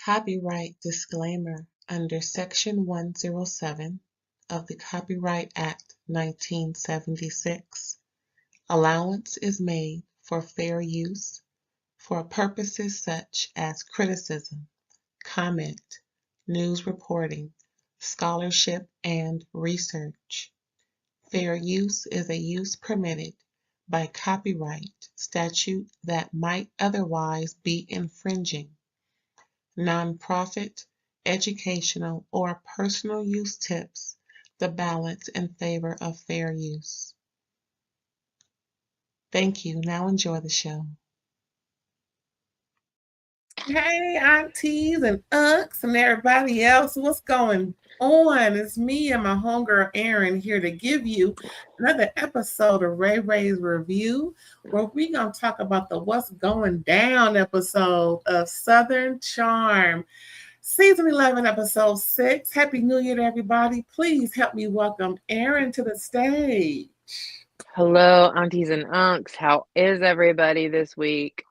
Copyright disclaimer under Section 107 of the Copyright Act 1976. Allowance is made for fair use for purposes such as criticism, comment, news reporting, scholarship, and research. Fair use is a use permitted by copyright statute that might otherwise be infringing. Nonprofit, educational, or personal use tips the balance in favor of fair use. Thank you. Now enjoy the show. Hey, aunties and unks and everybody else, what's going on? It's me and my homegirl Erin here to give you another episode of RAERAEs Review, where we're going to talk about the What's Going Down episode of Southern Charm, Season 11, Episode 6. Happy New Year to everybody. Please help me welcome Erin to the stage. Hello, aunties and unks. How is everybody this week?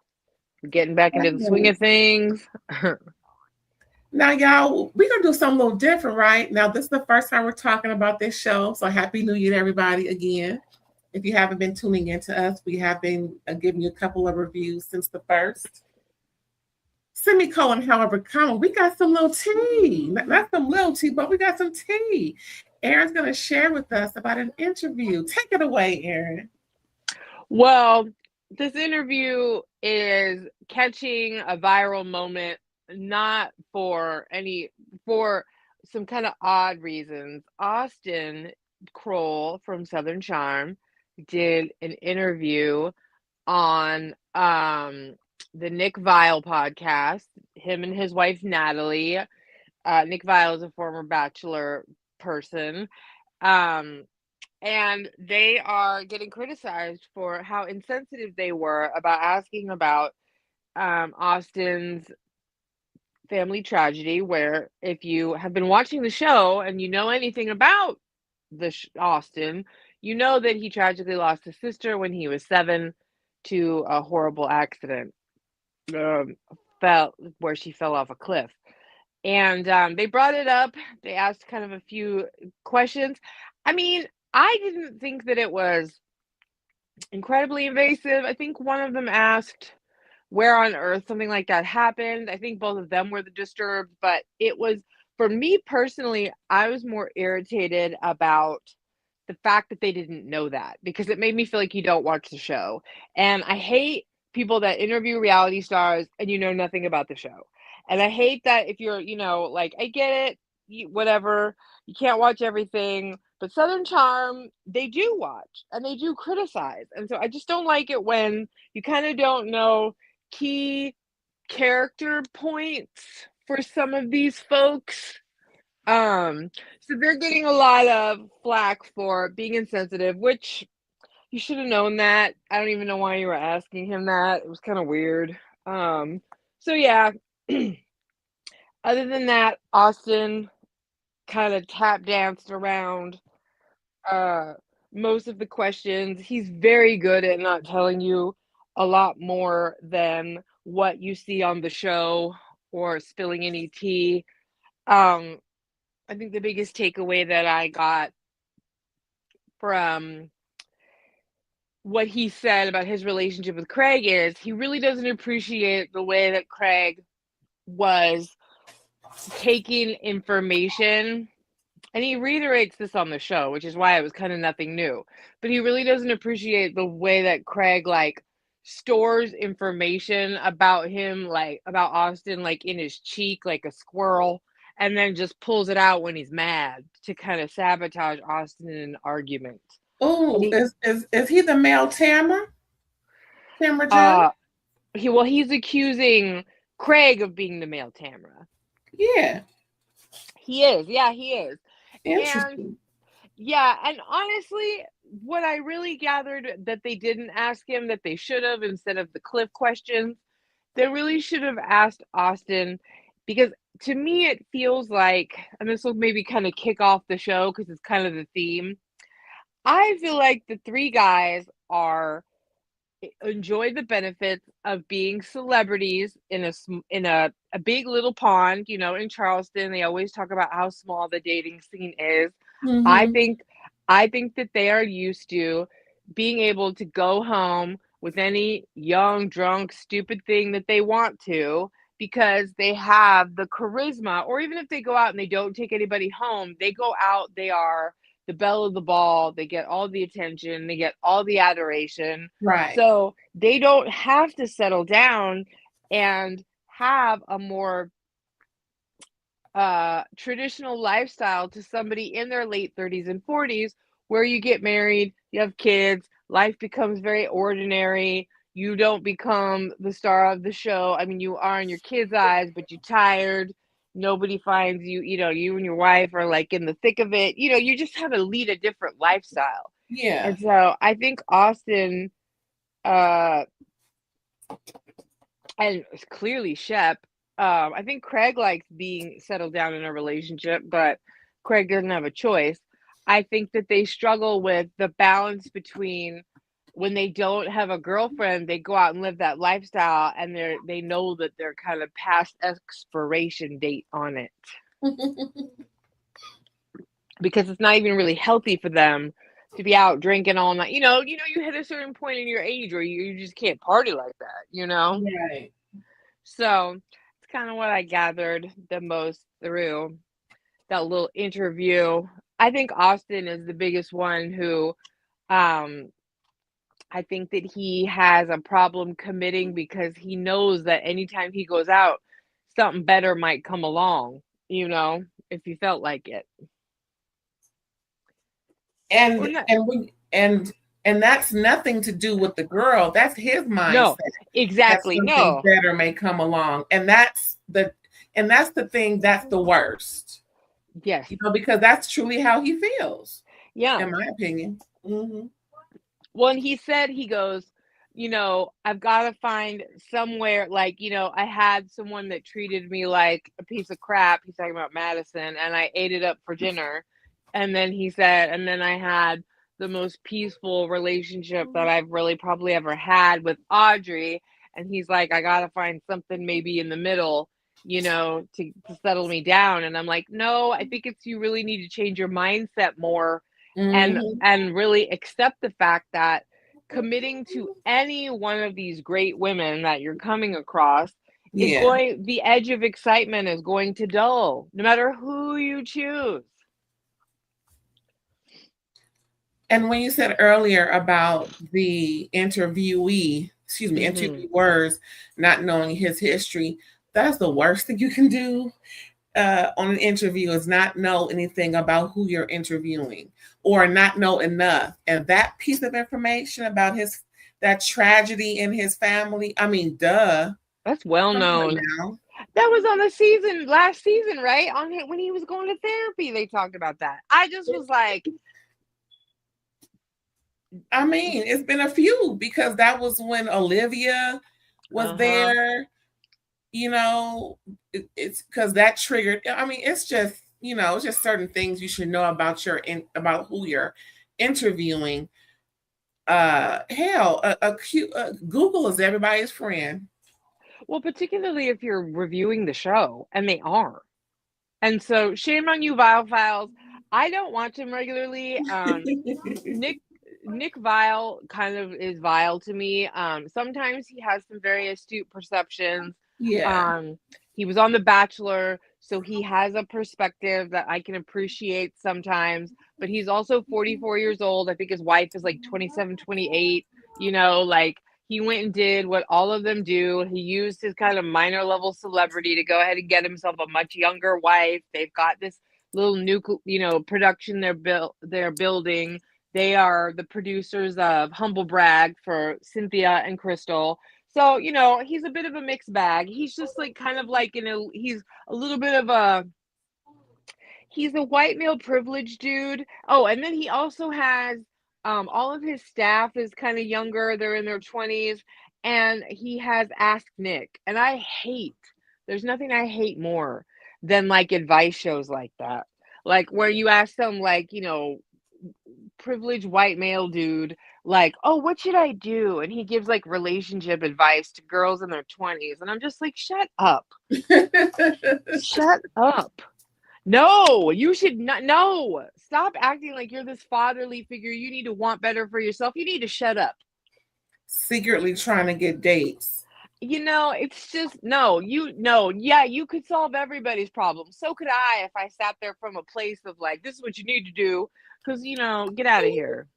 Getting back into the swing of things. Now, y'all, we're going to do something a little different, right? Now, this is the first time we're talking about this show, so Happy New Year to everybody again. If you haven't been tuning into us, we have been giving you a couple of reviews since the first. Semicolon, however, comma, we got some little tea. Not some little tea, but we got some tea. Erin's going to share with us about an interview. Take it away, Erin. Well, this interview is catching a viral moment, not for some kind of odd reasons. Austin Kroll from Southern Charm did an interview on the Nick Viall podcast, him and his wife Natalie. Nick Viall is a former Bachelor person. And they are getting criticized for how insensitive they were about asking about Austin's family tragedy, where if you have been watching the show and you know anything about Austin, you know that he tragically lost his sister when he was 7 to a horrible accident where she fell off a cliff. And they brought it up. They asked kind of a few questions. I mean, I didn't think that it was incredibly invasive. I think one of them asked where on earth something like that happened. I think both of them were disturbed, but it was, for me personally, I was more irritated about the fact that they didn't know that, because it made me feel like you don't watch the show. And I hate people that interview reality stars and you know nothing about the show. And I hate that if you're, like, I get it, whatever, you can't watch everything. But Southern Charm, they do watch and they do criticize. And so I just don't like it when you kind of don't know key character points for some of these folks. So they're getting a lot of flack for being insensitive, which you should have known that. I don't even know why you were asking him that. It was kind of weird. So yeah, other than that, Austin kind of tap danced around most of the questions. He's very good at not telling you a lot more than what you see on the show or spilling any tea. I think the biggest takeaway that I got from what he said about his relationship with Craig is he really doesn't appreciate the way that Craig was taking information. And he reiterates this on the show, which is why it was kind of nothing new. But he really doesn't appreciate the way that Craig, like, stores information about him, like, about Austin, like, in his cheek, like a squirrel, and then just pulls it out when he's mad to kind of sabotage Austin in an argument. Oh, is he the male Tamara? Tamara Joe? He's accusing Craig of being the male Tamara. Yeah. He is. Yeah, he is. Interesting. And honestly, what I really gathered that they didn't ask him that they should have, instead of the cliff questions, they really should have asked Austin, because to me it feels like, and this will maybe kind of kick off the show because it's kind of the theme, I feel like the three guys are enjoy the benefits of being celebrities in a big little pond, in Charleston. They always talk about how small the dating scene is. I Mm-hmm. think I think that they are used to being able to go home with any young, drunk, stupid thing that they want to because they have the charisma. Or even if they go out and they don't take anybody home, they go out, they are the belle of the ball, they get all the attention, they get all the adoration. Right. So they don't have to settle down and have a more traditional lifestyle to somebody in their late 30s and 40s, where you get married, you have kids, life becomes very ordinary. You don't become the star of the show. I mean, you are in your kids' eyes, but you're tired. Nobody finds you, you and your wife are like in the thick of it. You just have to lead a different lifestyle. Yeah. And so I think Austin, uh, and clearly Shep, I think Craig likes being settled down in a relationship, but Craig doesn't have a choice. I think that they struggle with the balance between when they don't have a girlfriend, they go out and live that lifestyle, and they know that they're kind of past expiration date on it because it's not even really healthy for them to be out drinking all night. You hit a certain point in your age where you just can't party like that. Right. So it's kind of what I gathered the most through that little interview. I think Austin is the biggest one who um I think that he has a problem committing because he knows that anytime he goes out, something better might come along, if he felt like it. Or And not. and we and that's nothing to do with the girl. That's his mindset. No, That exactly. something No. better may come along. And that's the thing, that's the worst. Yes. Because that's truly how he feels, Yeah. in my opinion. Mm-hmm. Well, and he said, he goes, I've got to find somewhere, like, I had someone that treated me like a piece of crap. He's talking about Madison, and I ate it up for dinner. And then he said, and then I had the most peaceful relationship that I've really probably ever had with Audrey. And he's like, I got to find something maybe in the middle, to settle me down. And I'm like, no, I think you really need to change your mindset more and Mm-hmm. really accept the fact that committing to any one of these great women that you're coming across is Yeah. the edge of excitement is going to dull, no matter who you choose. And when you said earlier about the interviewers not knowing his history, that's the worst thing you can do on an interview, is not know anything about who you're interviewing, or not know enough. And that piece of information about that tragedy in his family, I mean, duh. That's well Come on known. now. That was on the last season, right? When he was going to therapy, they talked about that. I just was like, I mean, it's been a few, because that was when Olivia was there. It's because that triggered. I mean, it's just it's just certain things you should know about about who you're interviewing. Hell, Google is everybody's friend. well, particularly if you're reviewing the show, and they are. And so, shame on you, Vile Files. I don't watch him regularly. Nick Vile kind of is vile to me. Sometimes he has some very astute perceptions. Yeah. He was on The Bachelor, so he has a perspective that I can appreciate sometimes. But he's also 44 years old. I think his wife is like 27, 28. Like, he went and did what all of them do. He used his kind of minor level celebrity to go ahead and get himself a much younger wife. They've got this little new, production they're building. They are the producers of Humble Brag for Cynthia and Crystal. So, he's a bit of a mixed bag. He's just like kind of like, he's a little bit of he's a white male privileged dude. Oh, and then he also has all of his staff is kind of younger. They're in their 20s, and he has Ask Nick. And there's nothing I hate more than like advice shows like that. Like where you ask them, like, privileged white male dude, like, oh, what should I do? And he gives like relationship advice to girls in their 20s. And I'm just like, shut up. Shut up. No, you should not. No, stop acting like you're this fatherly figure. You need to want better for yourself. You need to shut up. Secretly trying to get dates. It's just no, yeah, you could solve everybody's problem. So could I if I sat there from a place of like, this is what you need to do. Because get out of here.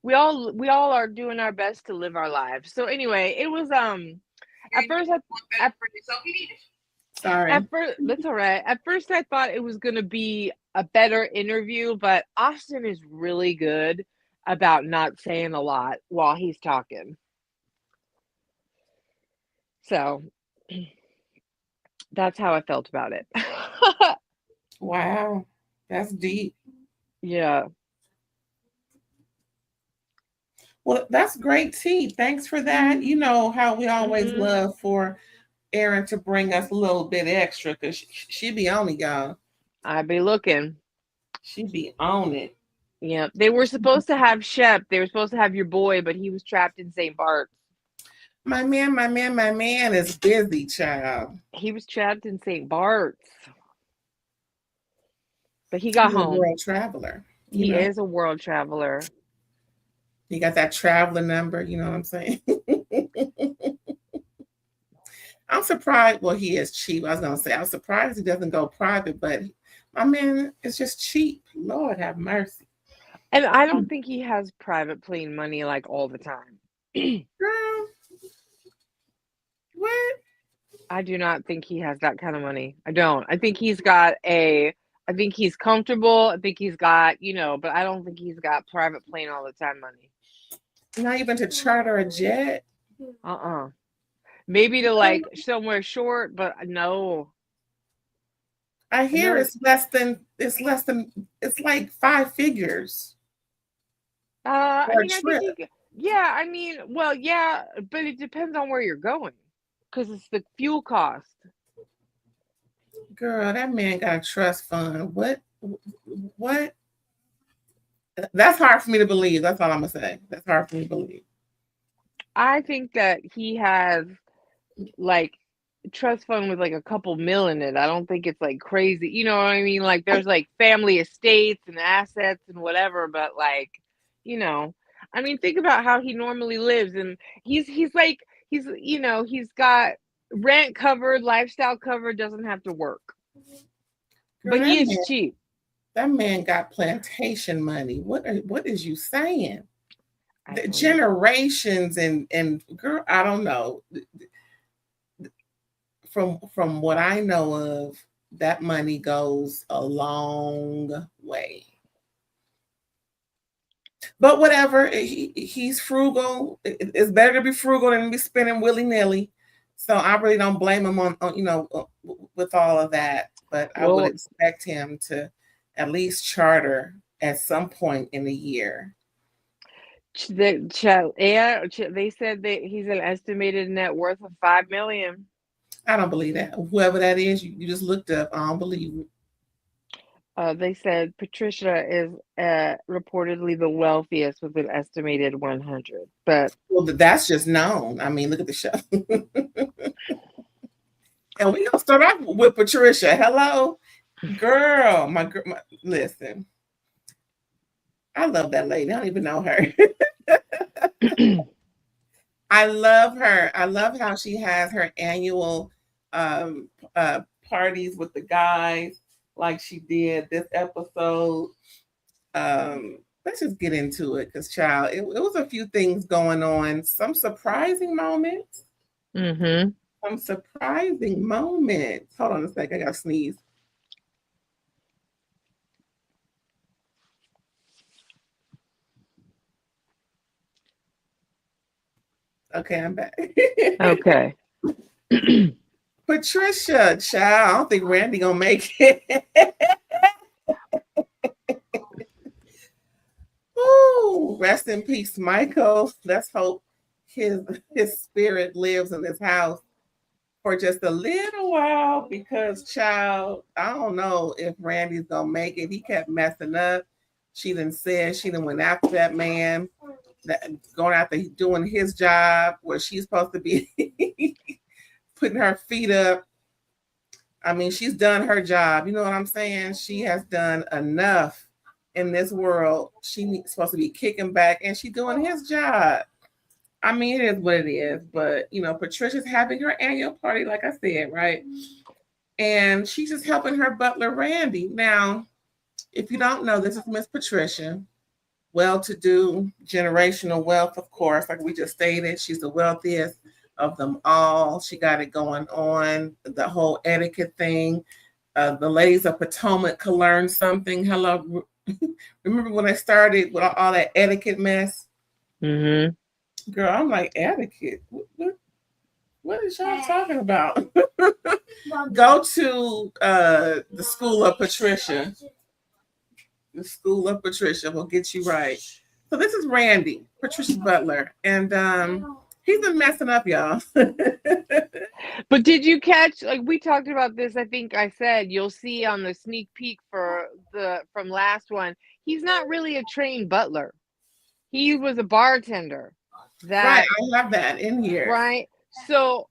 We all are doing our best to live our lives. So anyway, it was at first that's all right. At first I thought it was gonna be a better interview, but Austin is really good about not saying a lot while he's talking. So that's how I felt about it. Wow, that's deep. Yeah. Well, that's great tea. Thanks for that. You know how we always love for Erin to bring us a little bit extra because she be on it, y'all. I be looking. She be on it. Yeah. They were supposed to have Shep. They were supposed to have your boy, but he was trapped in St. Bart's. My man is busy, child. He was trapped in St. Bart's. But he got home. He's a world traveler. He is a world traveler. He got that traveler number, you know what I'm saying? I'm surprised. Well, he is cheap. I was going to say, I'm surprised he doesn't go private, but my man is just cheap. Lord have mercy. And I don't think he has private plane money like all the time. Girl, what? I do not think he has that kind of money. I don't. I think he's comfortable. I think he's got, but I don't think he's got private plane all the time money. Not even to charter a jet? Maybe to like somewhere short, but no. I hear it's like 5 figures. Well, yeah, but it depends on where you're going because it's the fuel cost. Girl, that man got a trust fund. What? That's hard for me to believe. That's all I'm gonna say. That's hard for me to believe. I think that he has like trust fund with like a couple mil in it. I don't think it's like crazy. You know what I mean? Like there's like family estates and assets and whatever, but like, I mean, think about how he normally lives, and he's got rent covered, lifestyle covered, doesn't have to work. Girl, but he is cheap. That man got plantation money. What is you saying? The generations and girl, I don't know. From what I know of, that money goes a long way. But whatever, he's frugal. It's better to be frugal than to be spending willy-nilly. So I really don't blame him on with all of that. But I would expect him to at least charter at some point in the year. They said that he's an estimated net worth of $5 million. I don't believe that. Whoever that is, you just looked up. I don't believe it. They said Patricia is reportedly the wealthiest with an estimated 100. But that's just known. I mean, look at the show. And we're gonna start off with Patricia. Hello, girl. My listen. I love that lady. I don't even know her. I love her. I love how she has her annual parties with the guys, like she did this episode. Let's just get into it, because child, it was a few things going on. Some surprising moments. Some surprising moments. Hold on a sec. I got to sneeze. Okay, I'm back. Okay. Patricia, child, I don't think Randy gonna make it. Ooh, rest in peace, Michael. Let's hope his spirit lives in this house for just a little while, because child, I don't know if Randy's gonna make it. He kept messing up. She done said she done went after that man, that going after doing his job where she's supposed to be putting her feet up. I mean, she's done her job. You know what I'm saying? She has done enough in this world. She's supposed to be kicking back, and she's doing his job. I mean, it is what it is. But, you know, Patricia's having her annual party, like I said, right? And she's just helping her butler, Randy. Now, if you don't know, this is Miss Patricia. Well-to-do, generational wealth, of course, like we just stated. She's the wealthiest of them all. She got it going on, the whole etiquette thing. The ladies of Potomac could learn something. Hello. Remember when I started with all that etiquette mess? Mm-hmm. Girl, I'm like, etiquette? What is y'all talking about? Go to the School of Patricia. The School of Patricia will get you right. So this is Randy, Patricia's butler. And he's been messing up, y'all. But did you catch, like we talked about this, I think I said, you'll see on the sneak peek from last one, he's not really a trained butler. He was a bartender. Right, I have that in here. Right. So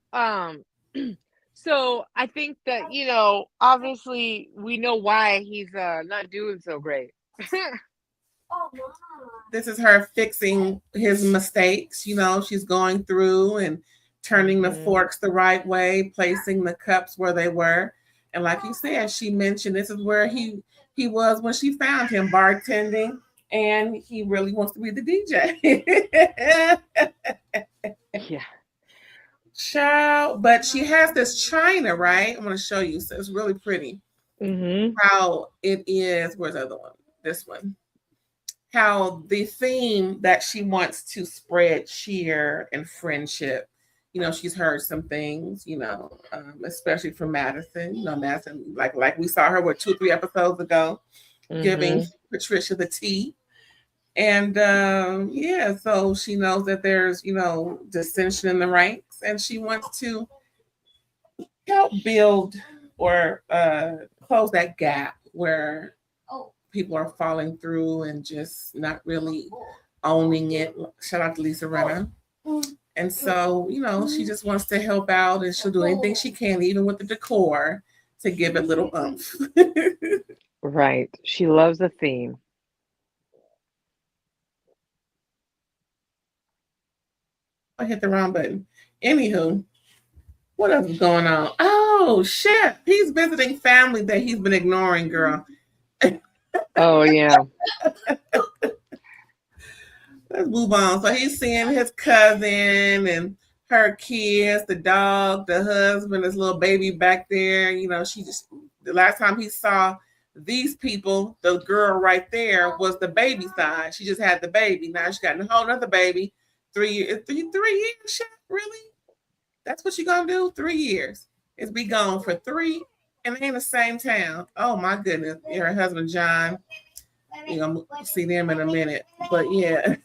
so I think that, you know, obviously we know why he's not doing so great. This is her fixing his mistakes. You know, she's going through and turning the forks the right way, placing the cups where they were. And like you said, she mentioned this is where he was when she found him, bartending, and he really wants to be the DJ. Yeah. Child, but she has this china, right? I'm going to show you. So it's really pretty. Mm-hmm. How it is. Where's the other one? This one. How the theme that she wants to spread cheer and friendship. You know, she's heard some things, you know, especially from Madison. You know, Madison, like we saw her, 2 or 3 episodes ago, giving Patricia the tea. And yeah, so she knows that there's, you know, dissension in the ranks, and she wants to help build or close that gap where people are falling through and just not really owning it. Shout out to Lisa Renna. And so, you know, she just wants to help out, and she'll do anything she can, even with the decor, to give it a little oomph. Right. She loves the theme. I hit the wrong button. Anywho, what else is going on? Oh, Shep. He's visiting family that he's been ignoring, girl. Oh, yeah. Let's move on. So he's seeing his cousin and her kids, the dog, the husband, his little baby back there. You know, the last time he saw these people, the girl right there was the baby side. She just had the baby. Now she got a whole other baby. 3 years. 3 years, Shep? Really? That's what you gonna do? 3 years. It's be gone for 3 and they in the same town. Oh my goodness. Her husband, John. You're gonna see them in a minute. But yeah.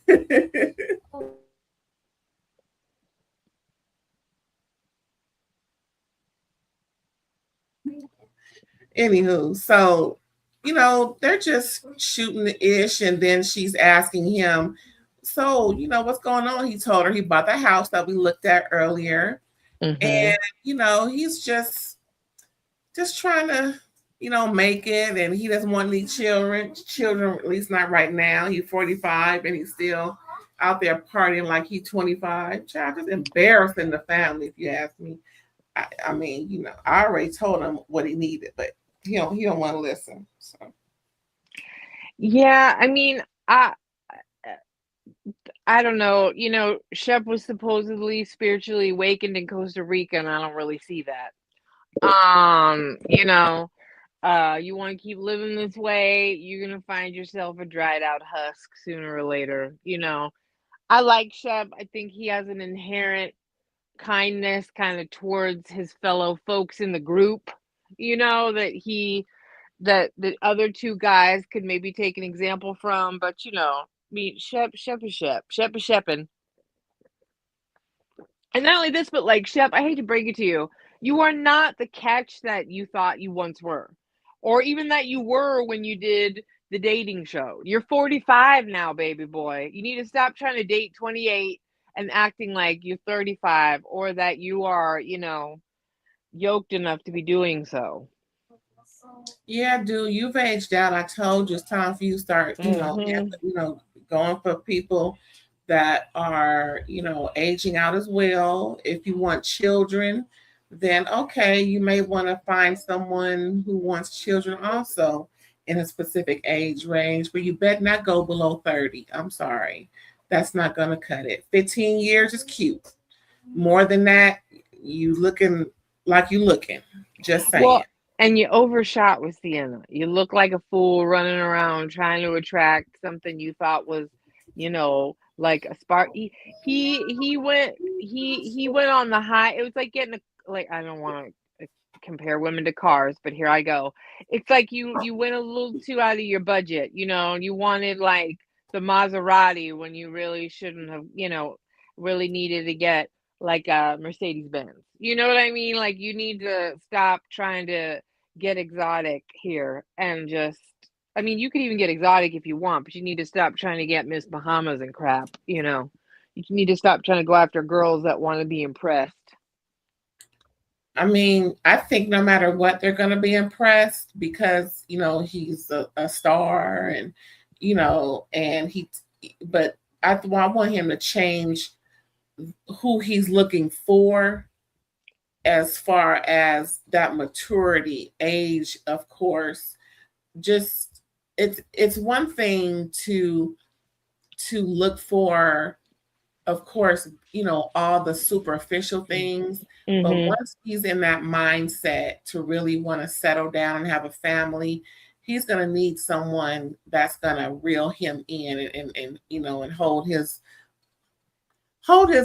Anywho, so you know, they're just shooting the ish, and then she's asking him, so you know what's going on? He told her he bought the house that we looked at earlier. And you know, he's just trying to, you know, make it, and he doesn't want any children, at least not right now. He's 45 and he's still out there partying like he's 25. Child, just embarrassing the family, if you ask me. I mean, you know, I already told him what he needed, but he don't want to listen. So yeah, I mean, I don't know. You know, Shep was supposedly spiritually awakened in Costa Rica, and I don't really see that. You know, you want to keep living this way, you're gonna find yourself a dried out husk sooner or later. You know, I like Shep. I think he has an inherent kindness kind of towards his fellow folks in the group. You know, that the other 2 guys could maybe take an example from, but you know, I mean, Shep is Sheppin'. And not only this, but like, Shep, I hate to break it to you, you are not the catch that you thought you once were, or even that you were when you did the dating show. You're 45 now, baby boy. You need to stop trying to date 28 and acting like you're 35 or that you are, yoked enough to be doing so. Yeah, dude, you've aged out. I told you it's time for you to start, Mm-hmm. going for people that are, aging out as well. If you want children, then okay, you may want to find someone who wants children also in a specific age range, but you better not go below 30. I'm sorry. That's not gonna cut it. 15 years is cute. More than that, you looking like you looking. Just saying. Well, and you overshot with Sienna. You look like a fool running around trying to attract something you thought was, like a spark. He went on the high. It was like getting I don't want to compare women to cars, but here I go. It's like you went a little too out of your budget. You wanted like the Maserati when you really shouldn't have. Really needed to get like a Mercedes Benz. You know what I mean? Like you need to stop trying to get exotic here and just I mean, you could even get exotic if you want, but you need to stop trying to get Miss Bahamas and crap. You need to stop trying to go after girls that want to be impressed. I mean, I think no matter what, they're going to be impressed because, he's a star but I want him to change who he's looking for as far as that maturity age, of course. Just it's one thing to look for, of course, all the superficial things. But Mm-hmm. once he's in that mindset to really want to settle down and have a family, he's going to need someone that's going to reel him in and hold his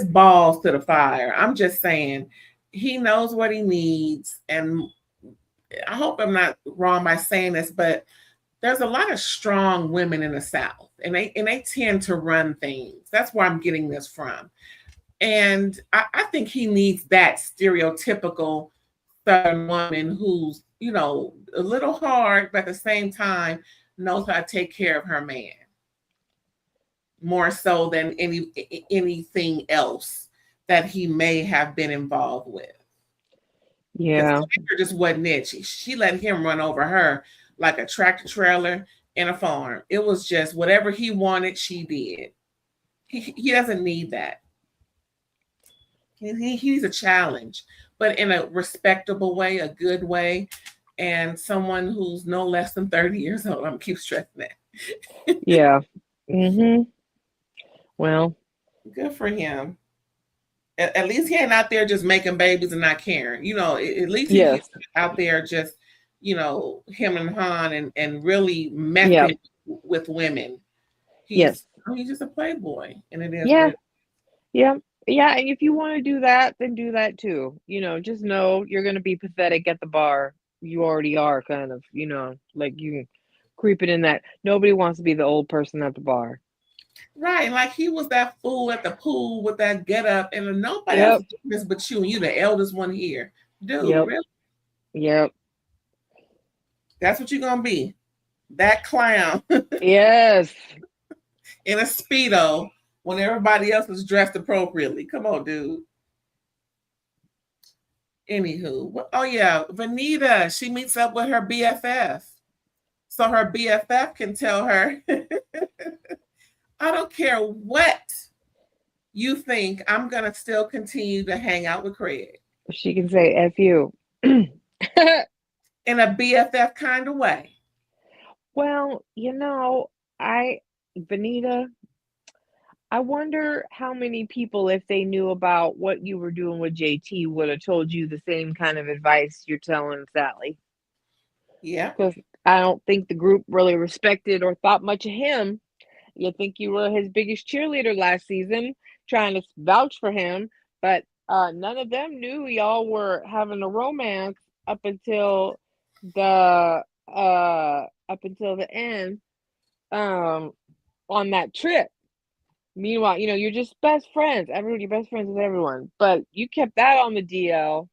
balls to the fire. I'm just saying, he knows what he needs. And I hope I'm not wrong by saying this, but there's a lot of strong women in the South, and they tend to run things. That's where I'm getting this from. And I think he needs that stereotypical Southern woman who's, a little hard, but at the same time knows how to take care of her man more so than anything else that he may have been involved with. Because Yeah. Tiger just wasn't it. She let him run over her like a tractor trailer in a farm. It was just whatever he wanted, she did. He doesn't need that. He's a challenge, but in a respectable way, a good way, and someone who's no less than 30 years old. I'm keep stressing that. Yeah. Mm-hmm. Well, Good for him. At least he ain't out there just making babies and not caring. At least he's yes. out there just, him and Han and really Yeah. messing with women. Yes. He's just a playboy, and it is what Yeah. it. Yeah. Yeah. And if you want to do that, then do that too. Just know you're going to be pathetic at the bar. You already are kind of, like you creeping in that. Nobody wants to be the old person at the bar. Right, like he was that fool at the pool with that get up, and nobody else Yep. is doing this but you, and you the eldest one here. Dude, Yep. really? Yep. That's what you're gonna be. That clown Yes. in a Speedo when everybody else is dressed appropriately. Come on, dude. Anywho, oh yeah, Venita, she meets up with her BFF. So her BFF can tell her, I don't care what you think, I'm gonna still continue to hang out with Craig. She can say F you. In a BFF kind of way. Well, Venita, I wonder how many people, if they knew about what you were doing with JT, would have told you the same kind of advice you're telling Sally. Yeah. Because I don't think the group really respected or thought much of him. You think you were his biggest cheerleader last season, trying to vouch for him, but none of them knew y'all were having a romance up until the end on that trip. Meanwhile, you're just best friends. You're best friends with everyone, but you kept that on the DL.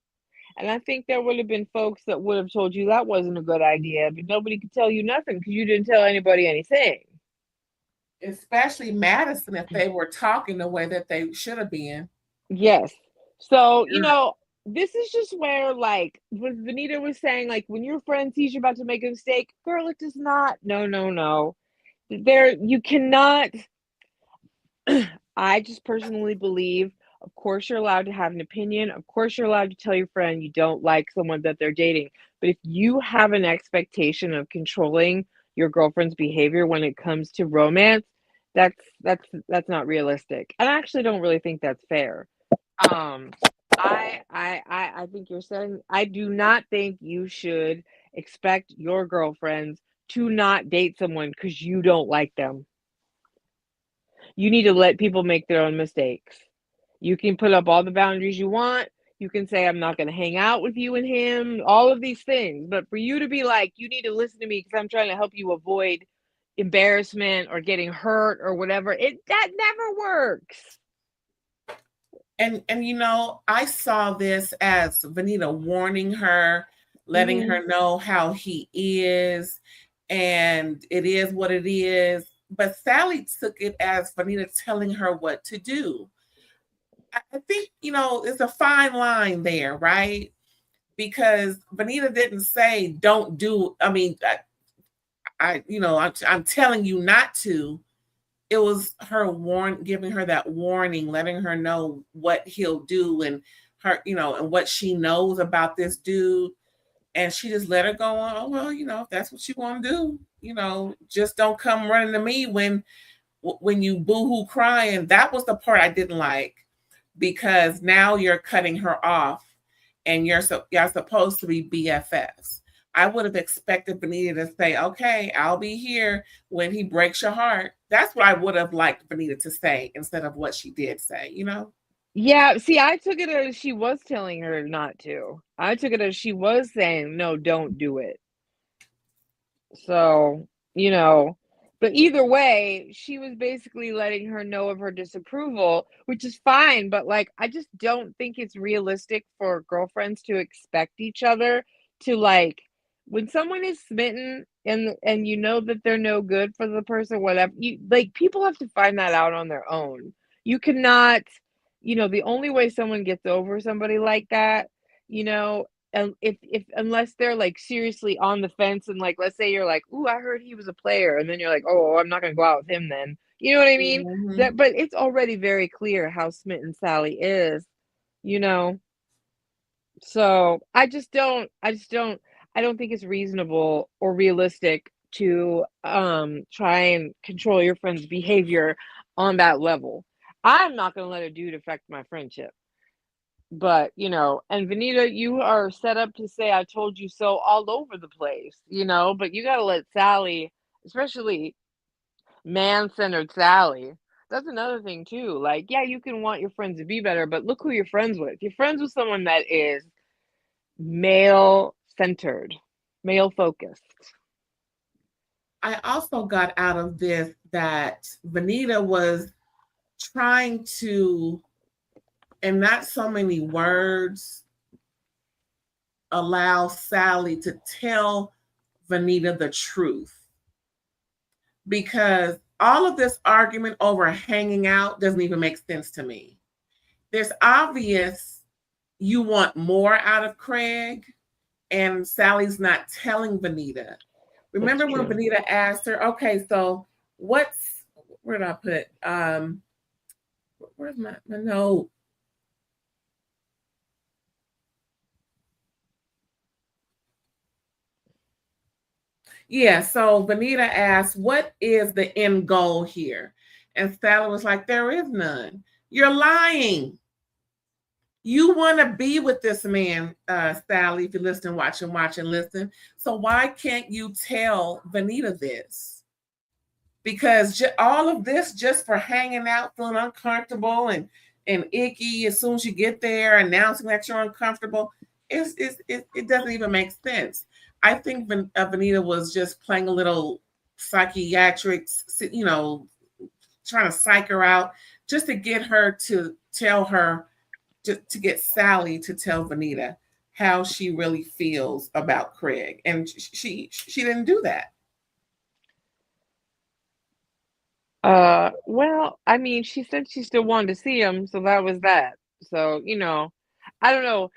And I think there would have been folks that would have told you that wasn't a good idea, but nobody could tell you nothing because you didn't tell anybody anything. Especially Madison, if they were talking the way that they should have been. Yes. So, this is just where, like, what Venita was saying, like, when your friend sees you're about to make a mistake, girl, it does not. No, no, no. You cannot. I just personally believe, of course, you're allowed to have an opinion. Of course, you're allowed to tell your friend you don't like someone that they're dating. But if you have an expectation of controlling your girlfriend's behavior when it comes to romance, that's not realistic. And I actually don't really think that's fair. I think you're saying, I do not think you should expect your girlfriends to not date someone because you don't like them. You need to let people make their own mistakes. You can put up all the boundaries you want. You can say, I'm not going to hang out with you and him, all of these things. But for you to be like, you need to listen to me because I'm trying to help you avoid embarrassment or getting hurt or whatever, that never works. And I saw this as Venita warning her, letting her know how he is, and it is what it is. But Sally took it as Venita telling her what to do. I think, it's a fine line there, right? Because Venita didn't say, don't do, I mean, I'm telling you not to. It was her giving her that warning, letting her know what he'll do and her, and what she knows about this dude. And she just let her go on. Oh, well, if that's what you want to do, just don't come running to me when you boohoo crying. That was the part I didn't like, because now you're cutting her off and you're supposed to be BFFs. I would have expected Venita to say, okay, I'll be here when he breaks your heart. That's what I would have liked Venita to say instead of what she did say, Yeah, see, I took it as she was telling her not to. I took it as she was saying, no, don't do it. So, but either way, she was basically letting her know of her disapproval, which is fine. But like, I just don't think it's realistic for girlfriends to expect each other to, like, when someone is smitten and you know that they're no good for the person, whatever, people have to find that out on their own. You cannot, the only way someone gets over somebody like that, if unless they're like seriously on the fence, and like, let's say you're like, ooh, I heard he was a player, and then you're like, oh, I'm not gonna go out with him then. You know what I mean? But it's already very clear how smitten Sally is, So I don't think it's reasonable or realistic to try and control your friend's behavior on that level. I'm not gonna let a dude affect my friendship. But, and Venita, you are set up to say, I told you so all over the place, but you got to let Sally, especially man-centered Sally. That's another thing too. Like, yeah, you can want your friends to be better, but look who you're friends with. You're friends with someone that is male-centered, male-focused. I also got out of this that Venita was trying to, and not so many words, allow Sally to tell Venita the truth. Because all of this argument over hanging out doesn't even make sense to me. There's obvious you want more out of Craig, and Sally's not telling Venita. Remember when Venita asked her, okay, so where did I put? Where's my note? Yeah, so Venita asked, what is the end goal here? And Sally was like, there is none. You're lying. You want to be with this man, Sally, if you listen, watch and listen. So why can't you tell Venita this? Because all of this just for hanging out, feeling uncomfortable and icky as soon as you get there, announcing that you're uncomfortable, it doesn't even make sense. I think Venita was just playing a little psychiatric, trying to psych her out just to get her to tell her, to get Sally to tell Venita. how she really feels about Craig, and she didn't do that. Well, I mean, she said she still wanted to see him, so that was that. So, you know, I don't know.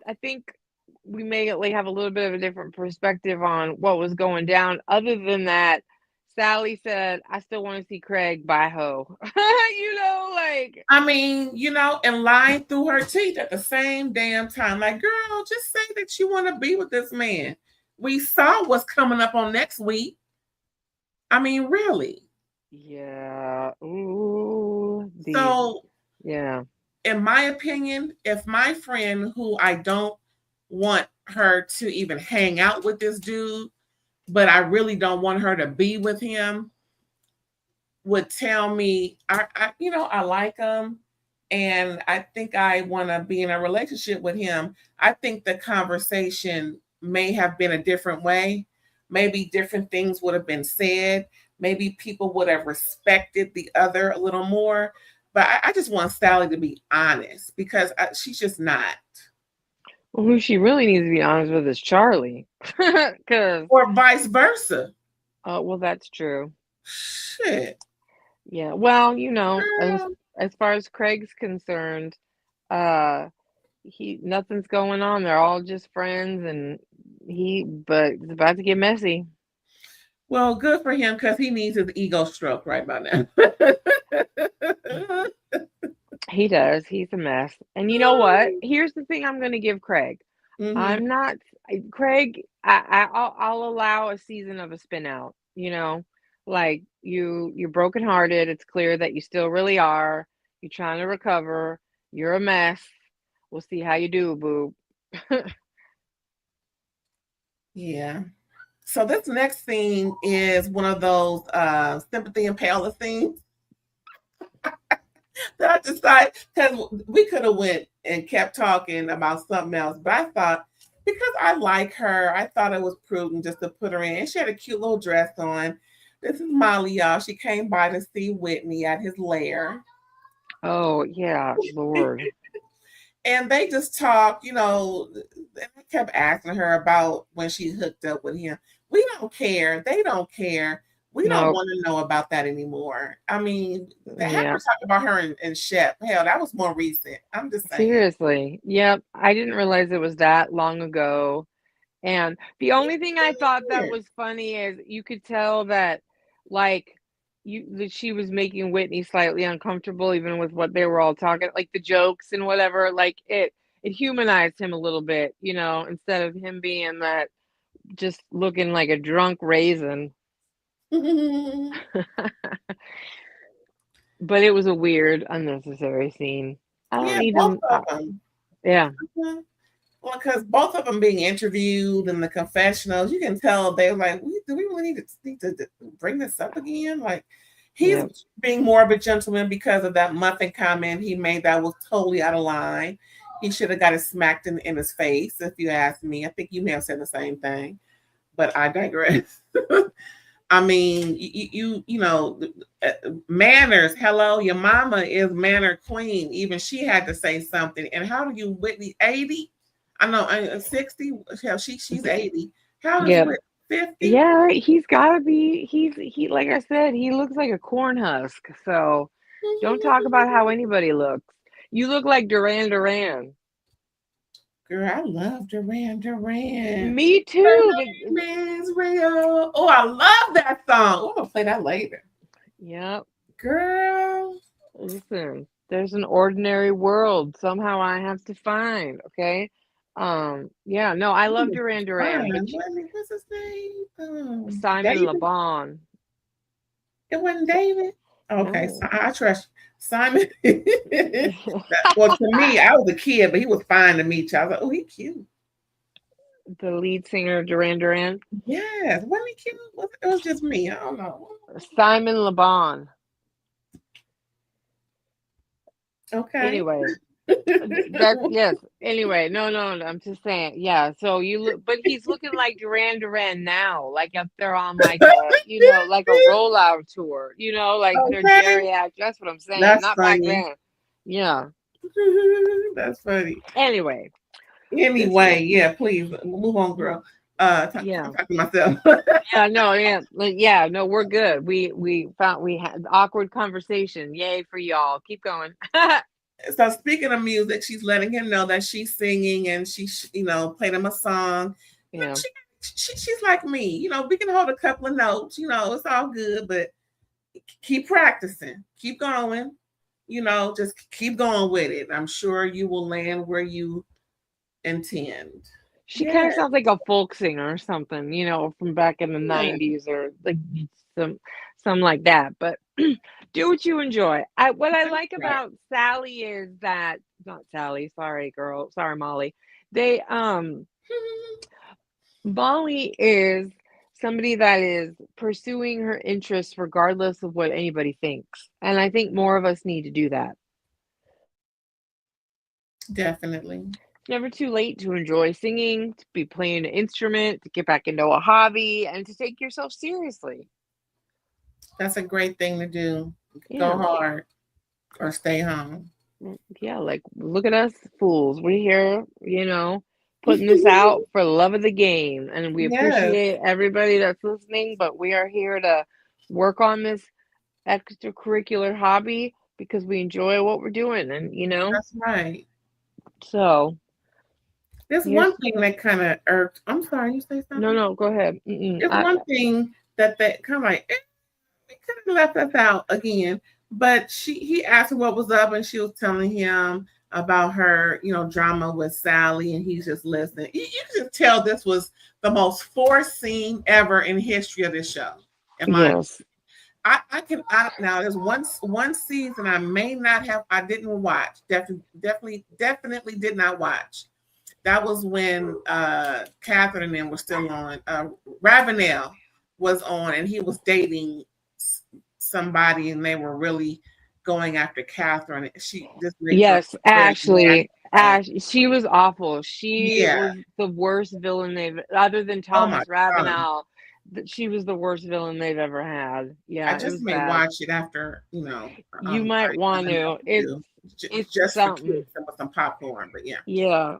I think we may like have a little bit of a different perspective on what was going down. Other than that, Sally said, "I still want to see Craig." Bye ho. You know, like I mean, and lying through her teeth at the same damn time. Like, girl, just say that you want to be with this man. We saw what's coming up on next week. I mean, really. yeah. Ooh, So, yeah. in my opinion, if my friend who I don't want her to even hang out with this dude, but I really don't want her to be with him, would tell me, I like him and I think I want to be in a relationship with him, I think the conversation may have been a different way. Maybe different things would have been said. Maybe people would have respected the other a little more. But I just want Sally to be honest because she's just not. Well, who she really needs to be honest with is Charlie, because Or vice versa. well, that's true. Shit. Yeah. Well, Girl. as far as Craig's concerned, uh, nothing's going on. They're all just friends, but it's about to get messy. Well, good for him because he needs his ego stroke right by now. He does. He's a mess. And you know what? Here's the thing I'm going to give Craig. Mm-hmm. I'm not Craig. I'll allow a season of a spin out. Like you're brokenhearted. It's clear that you still really are. You're trying to recover. You're a mess. We'll see how you do, boo. Yeah. So this next scene is one of those sympathy and Paola scenes that I decided because we could have went and kept talking about something else, but I thought because I like her, I thought it was prudent just to put her in. And she had a cute little dress on. This is Molly, y'all. She came by to see Whitney at his lair. Oh yeah, Lord. And they just talk, and I kept asking her about when she hooked up with him. We don't care. They don't care. We don't want to know about that anymore. I mean, have her talk about her and Shep. Hell, that was more recent. I'm just saying. Seriously. Yep. I didn't realize it was that long ago. And the only thing I thought that was funny is you could tell that like that she was making Whitney slightly uncomfortable even with what they were all talking, like the jokes and whatever. Like it humanized him a little bit, instead of him being that just looking like a drunk raisin. But it was a weird, unnecessary scene. I don't need both of them. Yeah. Well, because both of them being interviewed in the confessionals, you can tell they were like, do we really need to bring this up again? Like, he's being more of a gentleman because of that muffin comment he made that was totally out of line. He should have got it smacked in his face, if you ask me. I think you may have said the same thing, but I digress. I mean, you know, manners. Hello, your mama is manner queen. Even she had to say something. And how do you, Whitney, 80? I know, 60. Hell, she's 80. How is Whitney, 50? Yeah, he's got to be. He like I said, he looks like a corn husk. So don't talk about how anybody looks. You look like Duran Duran. Girl, I love Duran Duran. Me too. Real. Oh, I love that song. I'm gonna play that later. Yep. Girl. Listen, there's an ordinary world somehow I have to find. Okay. Yeah. No, I love Duran Duran. What's his name? Simon Le Bon. It wasn't David. Okay, no. So I trust Simon. Well, to me, I was a kid, but he was fine to me. I was like, oh, he's cute. The lead singer of Duran Duran. Yes, wasn't he cute? It was just me. I don't know. Simon Le Bon. Okay. Anyway, yes. Anyway, no. I'm just saying. Yeah. So you look, but he's looking like Duran Duran now, like if they're on like a, like a rollout tour. Like they're geriatric. That's what I'm saying. That's not funny. back then. Yeah. That's funny. Anyway, Anyway, yeah, please move on, girl. I'm talking to myself. No, we're good. We had awkward conversation. Yay for y'all. Keep going. So speaking of music, she's letting him know that she's singing, and she, played him a song. Yeah. She's like me. We can hold a couple of notes. It's all good, but keep practicing, keep going. Just keep going with it. I'm sure you will land where you intend. She kind of sounds like a folk singer or something, from back in the 90s, or like some like that. But do what you enjoy. What I like about Sally is that, not Sally, sorry girl, sorry Molly. Molly is somebody that is pursuing her interests regardless of what anybody thinks. And I think more of us need to do that. Definitely. It's never too late to enjoy singing, to be playing an instrument, to get back into a hobby, and to take yourself seriously. That's a great thing to do. Go hard or stay home. Yeah, like, look at us fools. We're here, putting this out for the love of the game. And we appreciate everybody that's listening, but we are here to work on this extracurricular hobby because we enjoy what we're doing. And, That's right. So there's one thing that kind of irked. I'm sorry, you say something? No, go ahead. There's one thing that kind of like, we could have left us out again. But he asked her what was up, and she was telling him about her, drama with Sally, and he's just listening. You can just tell this was the most forced scene ever in history of this show. Yes. Now there's one season I didn't watch. Definitely did not watch. That was when Catherine and them were still on. Ravenel was on, and he was dating somebody, and they were really going after Catherine. Ashley, she was awful. She was the worst villain other than Thomas Ravenel. She was the worst villain they've ever had. Yeah, I just may watch it after, you might want to. It's just something. For kids with some popcorn, but yeah. Yeah.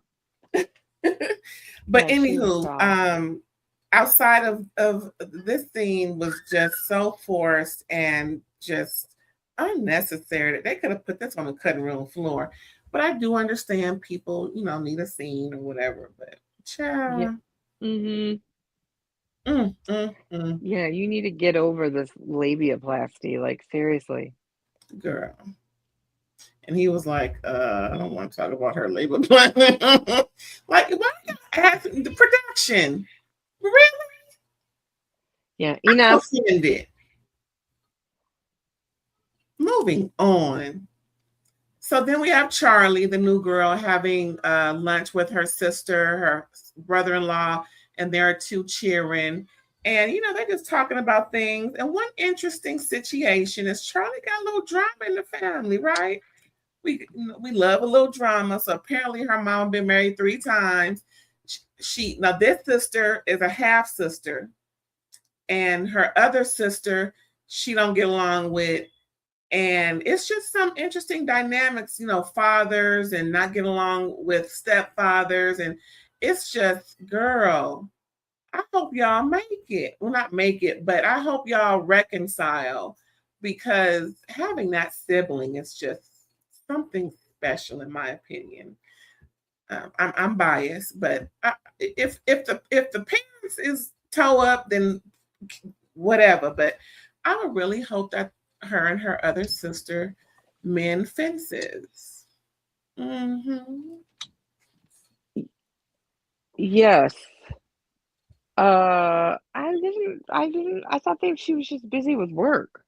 But anywho, outside of this scene was just so forced and just unnecessary. They could have put this on the cutting room floor. But I do understand people, need a scene or whatever. But child. Yeah. Mm-hmm. Yeah, you need to get over this labiaplasty. Like, seriously. Girl. And he was like, I don't want to talk about her labiaplasty. Like, why you asking the production? Really? Yeah, enough. Moving on. So then we have Charlie, the new girl, having lunch with her sister, her brother-in-law, and there are two cheering. And, they're just talking about things. And one interesting situation is Charlie got a little drama in the family, right? We love a little drama. So apparently her mom been married 3 times. Now this sister is a half sister, and her other sister she don't get along with, and it's just some interesting dynamics, fathers and not get along with stepfathers, and it's just, girl, I hope y'all make it. Well, not make it, but I hope y'all reconcile, because having that sibling is just something special, in my opinion. I'm biased, but if the parents is toe up, then whatever. But I would really hope that her and her other sister mend fences. Mm-hmm. Yes. I thought she was just busy with work.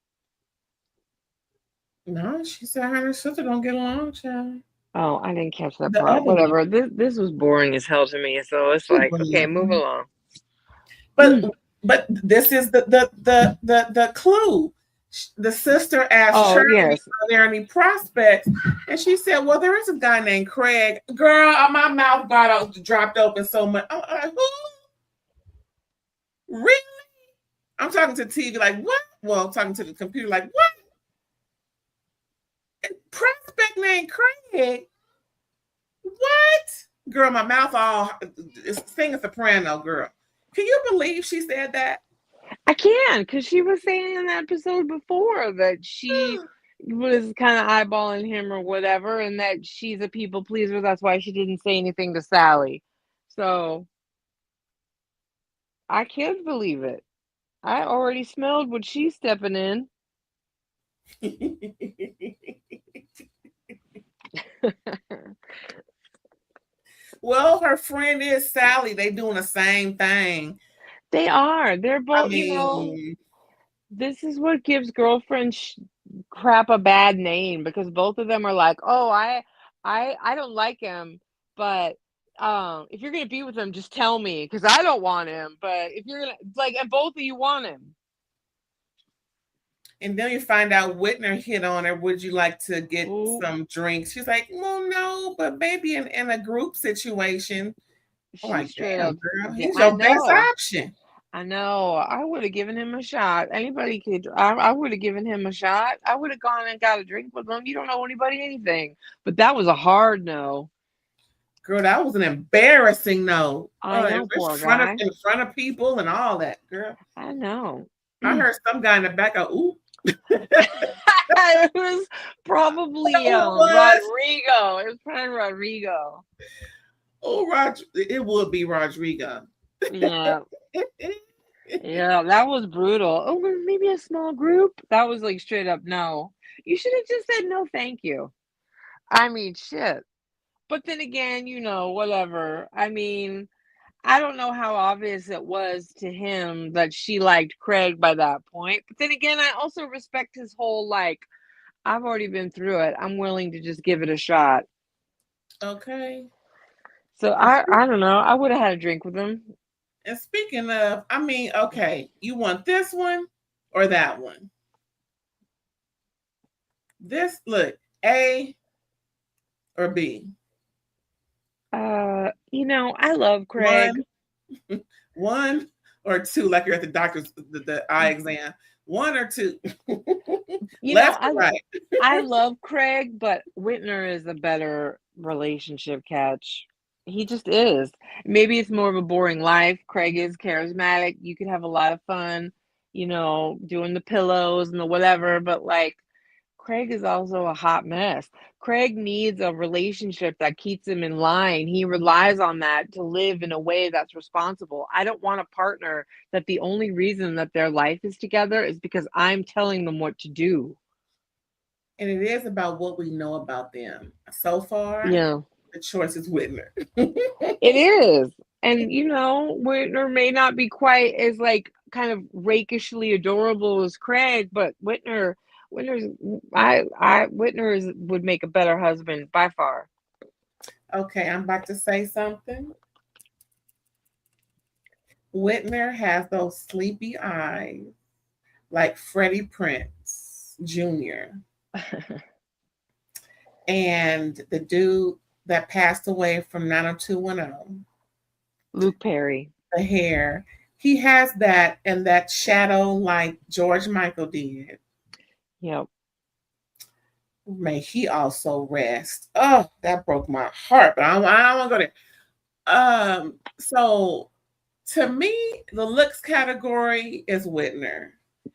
No, she said her and her sister don't get along, child. Oh, I didn't catch that part. Whatever. This was boring as hell to me. So it's like, okay, move along. But this is the clue. The sister asked Shirley, are there any prospects? And she said, well, there is a guy named Craig. Girl, my mouth dropped open so much. I'm like, who? Really? I'm talking to the TV like, what? Well, I'm talking to the computer like, what? Prospect named Craig? What? girl, my mouth all singing soprano, girl. Can you believe she said that? I can, because she was saying in the episode before that she was kind of eyeballing him or whatever, and that she's a people pleaser. That's why she didn't say anything to Sally. So I can't believe it. I already smelled what she's stepping in. Well, her friend is Sally. They doing the same thing. They are. They're both, I mean, this is what gives girlfriends crap a bad name, because both of them are like, oh, I don't like him, but if you're gonna be with him, just tell me, because I don't want him. But if you're gonna, like, and both of you want him. and then you find out Whitner hit on her. Would you like to get Ooh. some drinks? She's like, well, no, but maybe in a group situation. I'm like, damn, girl, he's your best option. I know. I would have given him a shot. Anybody could. I would have given him a shot. I would have gone and got a drink with him. You don't know anybody anything. But that was a hard no. Girl, that was an embarrassing no. I know, poor in guy. In front of people and all that, girl. I know. I heard some guy in the back go, ooh. It was probably Rodrigo. It was probably Rodrigo. Oh, it would be Rodrigo. Yeah. Yeah, that was brutal. Oh, maybe a small group? That was like straight up no. You should have just said no, thank you. I mean, shit. But then again, whatever. I mean, I don't know how obvious it was to him that she liked Craig by that point. But then again, I also respect his whole, like, I've already been through it. I'm willing to just give it a shot. Okay. So I don't know. I would have had a drink with him. And speaking of, I mean, okay, you want this one or that one? This, look, A or B? I love Craig. One or two, like you're at the doctor's the eye exam. One or two. Left or right. I love Craig, but Whitner is a better relationship catch. He just is. Maybe it's more of a boring life. Craig is charismatic. You could have a lot of fun, doing the pillows and the whatever, but like, Craig is also a hot mess. Craig needs a relationship that keeps him in line. He relies on that to live in a way that's responsible. I don't want a partner that the only reason that their life is together is because I'm telling them what to do. And it is about what we know about them. So far, yeah, the choice is Whitner. It is. And, Whitner may not be quite as, like, kind of rakishly adorable as Craig, but Whitner would make a better husband by far. Okay, I'm about to say something. Whitner has those sleepy eyes like Freddie Prinze Jr. And the dude that passed away from 90210. Luke Perry. The hair. He has that and that shadow like George Michael did. Yep. May he also rest. Oh, that broke my heart, but I don't want to go there. So to me, the looks category is Whitner.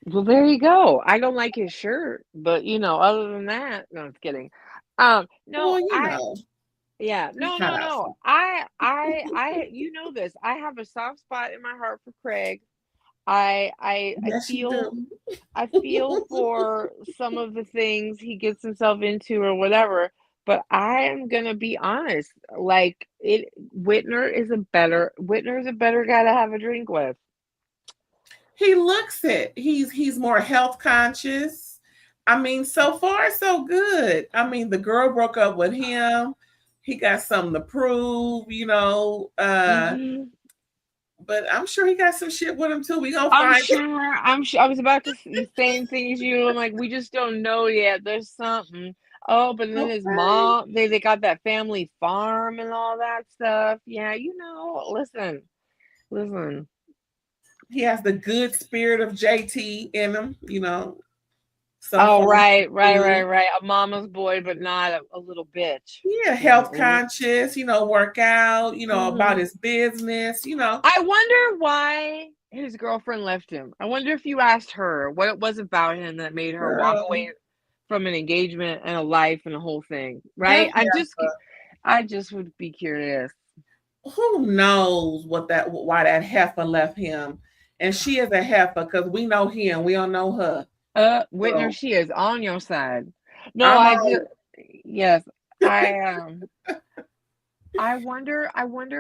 Well, there you go. I don't like his shirt, but other than that, no, I'm kidding. No, well, yeah, no. I, this. I have a soft spot in my heart for Craig. I feel for some of the things he gets himself into or whatever, but I am gonna be honest. Like, Whitner is a better guy to have a drink with. He looks it. He's more health conscious. I mean, so far so good. I mean, the girl broke up with him. He got something to prove, But I'm sure he got some shit with him too. We gonna find I'm sure. I was about to say the same thing as you. I'm like, we just don't know yet. There's something. Oh, but then his mom, they got that family farm and all that stuff. Yeah, listen. He has the good spirit of JT in him, So Oh, far, right. good. A mama's boy, but not a little bitch. Yeah, Yeah. health conscious, work out, about his business, I wonder why his girlfriend left him. I wonder if you asked her what it was about him that made her walk girl, away from an engagement and a life and a whole thing, that right? I just would be curious. who knows why that heifer left him. And she is a heifer because we know him, we don't know her. Whitner, So she is on your side. No, I'm I on. just yes, I wonder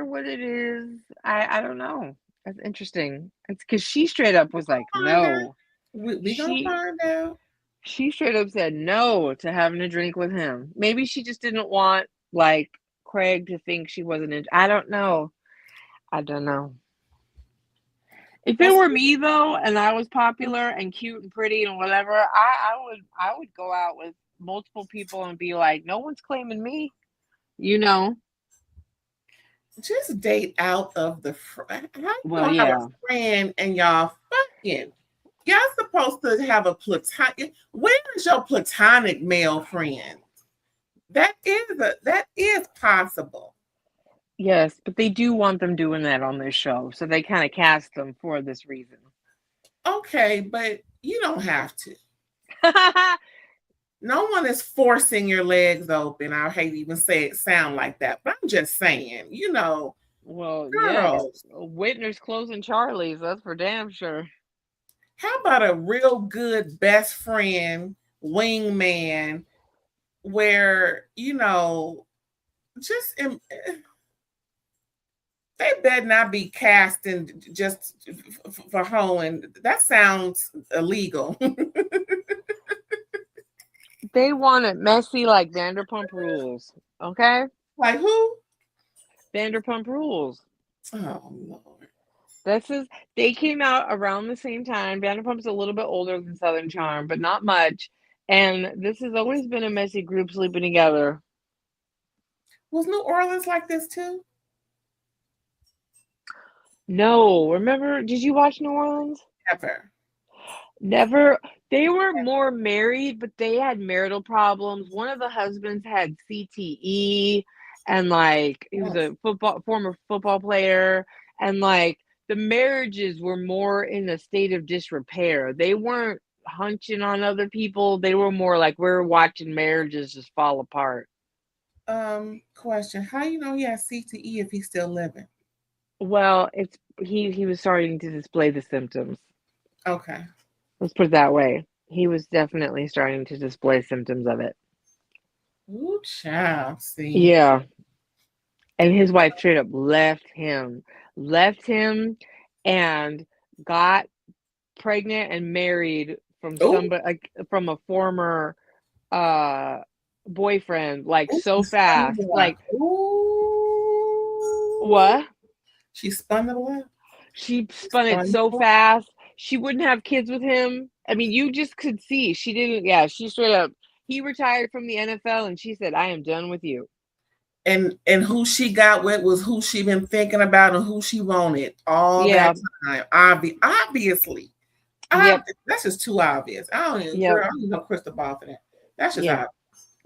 what it is. I don't know. That's interesting. It's because she straight up was like, Find out. no. We gonna She find out. she straight up said no to having a drink with him. Maybe she just didn't want like Craig to think she wasn't in. I don't know. I don't know. If it Well, were me though, and I was popular and cute and pretty and whatever, I would go out with multiple people and be like, no one's claiming me. You know. just date out of the how you Well, gonna have yeah. a friend and y'all fucking. Y'all supposed to have a platonic. Where is your platonic male friend? That is possible. Yes, but they do want them doing that on their show, so they kind of cast them for this reason. Okay, but you don't have to. No one is forcing your legs open. I hate to even say it sound like that, but I'm just saying, Well, yes, girls, Whitner's closing Charlie's. That's for damn sure. how about a real good best friend, wingman, where, just they better not be casting just for hoeing. That sounds illegal. They want it messy like Vanderpump Rules. Okay, Like who? Vanderpump Rules. Oh Lord. They came out around the same time. Vanderpump's a little bit older than Southern Charm, but not much. And this has always been a messy group sleeping together. Was New Orleans like this too? No, remember? Did you watch New Orleans? Never. Never. They were more married, but they had marital problems. One of the husbands had CTE, and like he was Oh, a former football player, and like the marriages were more in a state of disrepair. They weren't hunching on other people. They were more like we're watching marriages just fall apart. question. How you know he has CTE if he's still living? Well, he was starting to display the symptoms. Okay. Let's put it that way. He was definitely starting to display symptoms of it. Ooh, child. See. Yeah. And his wife straight up left him and got pregnant and married from Ooh. somebody like from a former boyfriend like Ooh, so she spun the fast. block. Like Ooh. what? She spun the block. She She spun it spun the so block. fast. She wouldn't have kids with him. I mean, you just could see she didn't. Yeah, she straight up. He retired from the NFL, and she said, "I am done with you." And who she got with was who she been thinking about and who she wanted all Yeah. that time. Obviously. Yep. That's just too obvious. Yep. I don't even know crystal ball for that. That's just Yeah.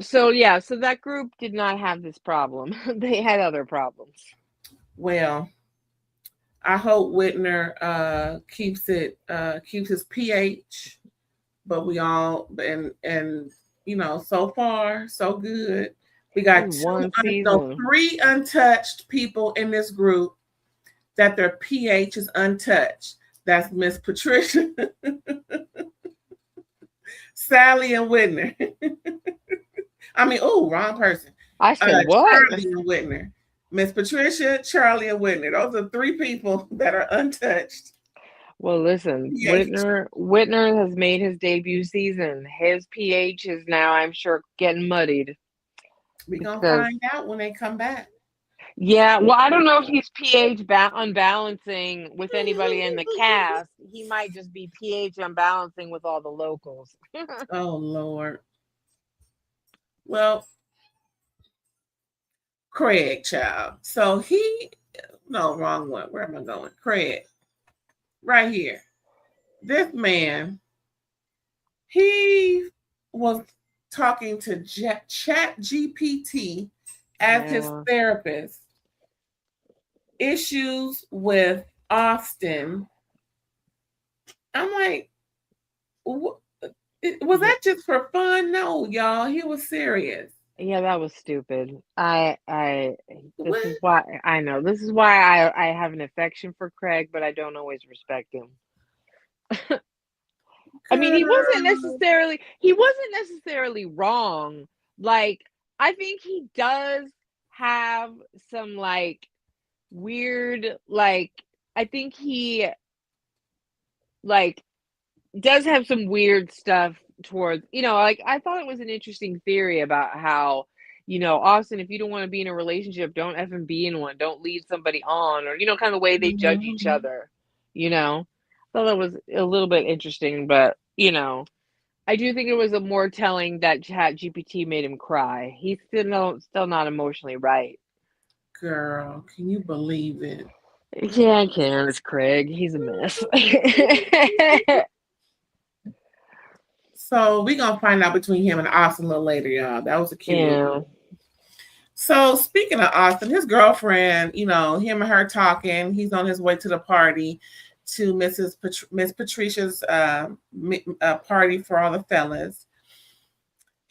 obvious. So that group did not have this problem. They had other problems. Well, I hope Whitner keeps his pH, but we all and so far so good. We got One season. 3 untouched people in this group that their pH is untouched. That's Miss Patricia, Sally, and Whitner. I mean, wrong person. I said what? Charlie and Whitner. Miss Patricia, Charlie, and Whitner. Those are 3 people that are untouched. Well, listen, pH. Whitner has made his debut season. His pH is now, I'm sure, getting muddied. We're going to Because find out when they come back. yeah, well, I don't know if he's pH unbalancing with anybody in the cast. He might just be pH unbalancing with all the locals. Oh, Lord. Well, Craig, child. So no, wrong one. Where am I going? Craig. Right here. This man he was talking to Chat GPT as his therapist. Issues with Austin. I'm like, was that just for fun? No, y'all. He was serious. Yeah, that was stupid. This is why I know. This is why I have an affection for Craig, but I don't always respect him. I mean, he wasn't necessarily wrong. Like, I think he does have some like weird, like, I think he like does have some weird stuff towards, like, I thought it was an interesting theory about how, Austin, if you don't want to be in a relationship, don't effing be in one. Don't lead somebody on, or, kind of the way they judge each other, I thought that was a little bit interesting, but, I do think it was a more telling that Chat GPT made him cry. He's still not emotionally right. Girl, can you believe it? Yeah, I can. It's Craig. He's a mess. So we're gonna find out between him and Austin a little later, y'all. That was a cute little. So speaking of Austin, his girlfriend, him and her talking. He's on his way to the party, to Miss Patricia's party for all the fellas.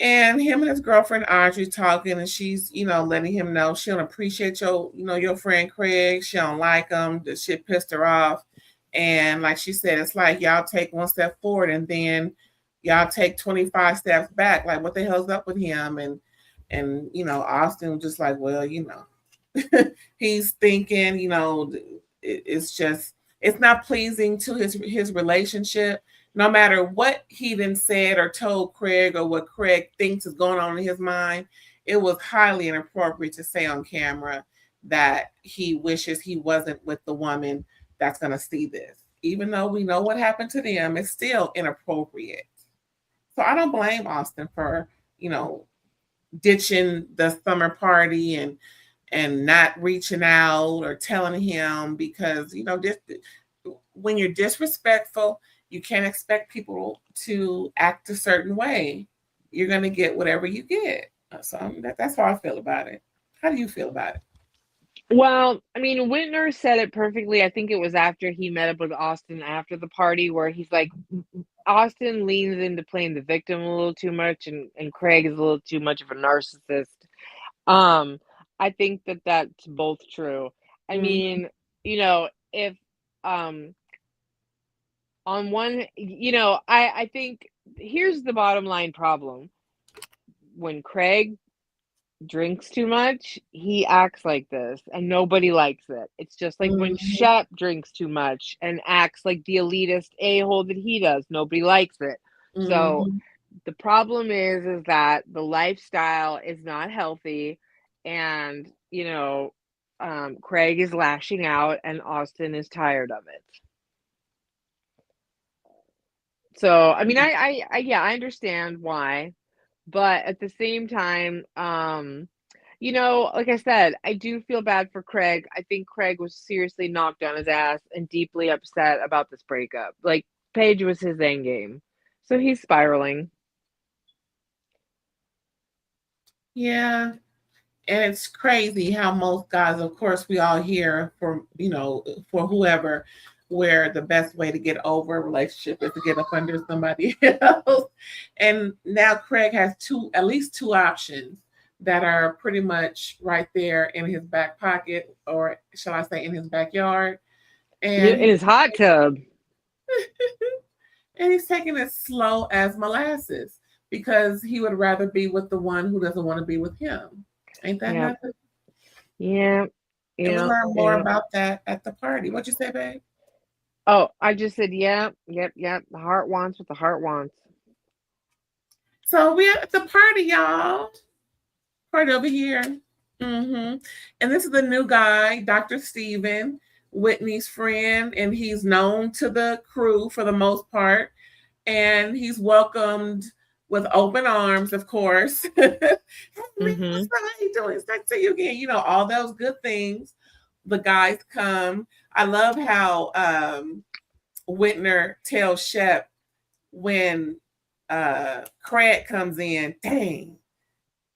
And him and his girlfriend Audrey talking, and she's, letting him know she don't appreciate your friend Craig. She don't like him. The shit pissed her off. And like she said, it's like y'all take one step forward and then y'all take 25 steps back. Like, what the hell's up with him? And Austin was just like, well, he's thinking, it's not pleasing to his relationship. No matter what he then said or told Craig, or what Craig thinks is going on in his mind, it was highly inappropriate to say on camera that he wishes he wasn't with the woman that's going to see this. Even though we know what happened to them, it's still inappropriate. So I don't blame Austin for, ditching the summer party and not reaching out or telling him, because, when you're disrespectful, you can't expect people to act a certain way. You're going to get whatever you get. So that's how I feel about it. How do you feel about it? Well, I mean, Whitner said it perfectly. I think it was after he met up with Austin after the party, where he's like, Austin leans into playing the victim a little too much, and Craig is a little too much of a narcissist. I think that that's both true. I mean, if on one, I think here's the bottom line problem. When Craig drinks too much, he acts like this, and nobody likes it. It's just like when Shep drinks too much and acts like the elitist a-hole that he does. Nobody likes it. So the problem is that the lifestyle is not healthy, and Craig is lashing out, and Austin is tired of it. So I mean, I understand why, but at the same time, like I said, I do feel bad for Craig. I think Craig was seriously knocked on his ass and deeply upset about this breakup. Like, Paige was his end game, so he's spiraling. Yeah. And it's crazy how most guys, of course, we all hear for whoever, where the best way to get over a relationship is to get up under somebody else. And now Craig has at least two options that are pretty much right there in his back pocket, or shall I say in his backyard. And in his hot tub. And he's taking it slow as molasses, because he would rather be with the one who doesn't want to be with him. Ain't that nothing? Yeah. And we learn more about that at the party. What'd you say, babe? Oh, I just said, yep. The heart wants what the heart wants. So we're at the party, y'all. Party over here. And this is the new guy, Dr. Steven, Whitney's friend, and he's known to the crew for the most part. And he's welcomed with open arms, of course. How you doing? It's nice to see you again. All those good things. The guys come. I love how Whitner tells Shep when Craig comes in, dang,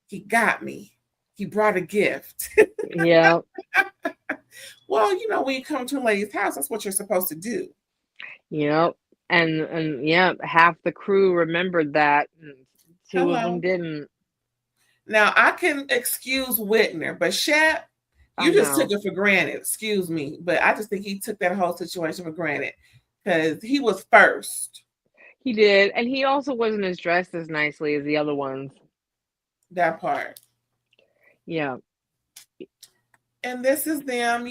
he got me. He brought a gift. Yeah. Well, when you come to a lady's house, that's what you're supposed to do. Yep. And yeah, half the crew remembered that, and two of them Hello. didn't. Now, I can excuse Whitner, but Shep, I you just know. took it for granted. Excuse me. But I just think he took that whole situation for granted because he was first. He did, and he also wasn't as dressed as nicely as the other ones. That part. Yeah. And this is them,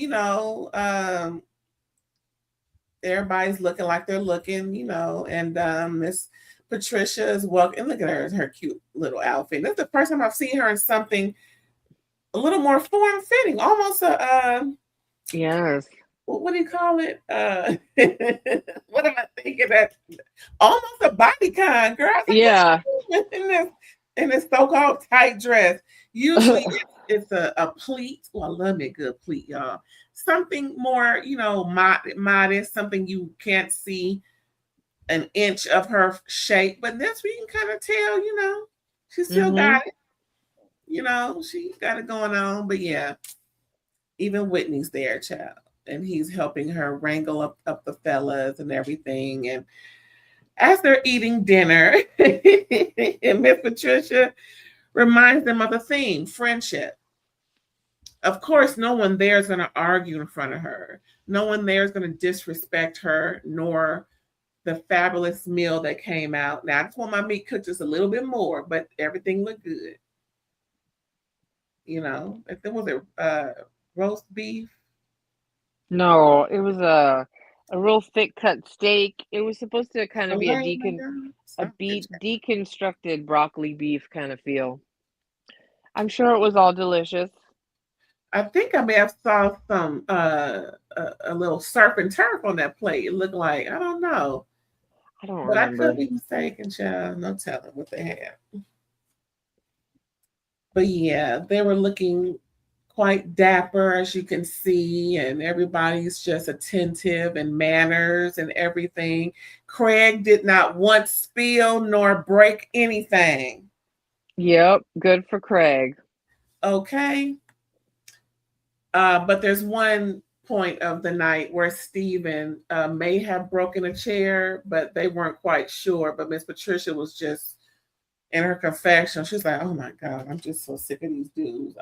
everybody's looking like they're looking, and Miss Patricia is walking. And look at her cute little outfit. That's the first time I've seen her in something a little more form fitting, almost a Yes. what do you call it? What am I thinking? That almost a bodycon, girl. I was like, Yeah. in this so-called tight dress. Usually it's a pleat. Oh, I love me a good pleat, y'all. Something more, modest, something you can't see an inch of her shape. But this we can kind of tell, she still got it. She got it going on. But yeah, even Whitney's there, child. And he's helping her wrangle up the fellas and everything. And as they're eating dinner, and Miss Patricia reminds them of the theme, friendship. Of course, no one there is going to argue in front of her. No one there is going to disrespect her, nor the fabulous meal that came out. Now, I just want my meat cooked just a little bit more, but everything looked good. If there was a roast beef. No, it was a real thick cut steak. It was supposed to kind of be a deconstructed broccoli beef kind of feel. I'm sure it was all delicious. I think I may have saw some a little surf and turf on that plate. It looked like, I don't know. I don't But remember. I could be mistaken, child. No telling what they had. But yeah, they were looking quite dapper, as you can see, and everybody's just attentive and manners and everything. Craig did not once spill nor break anything. Yep, good for Craig. Okay. But there's one point of the night where Stephen may have broken a chair, but they weren't quite sure. But Miss Patricia was just in her confession. She's like, "Oh my God, I'm just so sick of these dudes."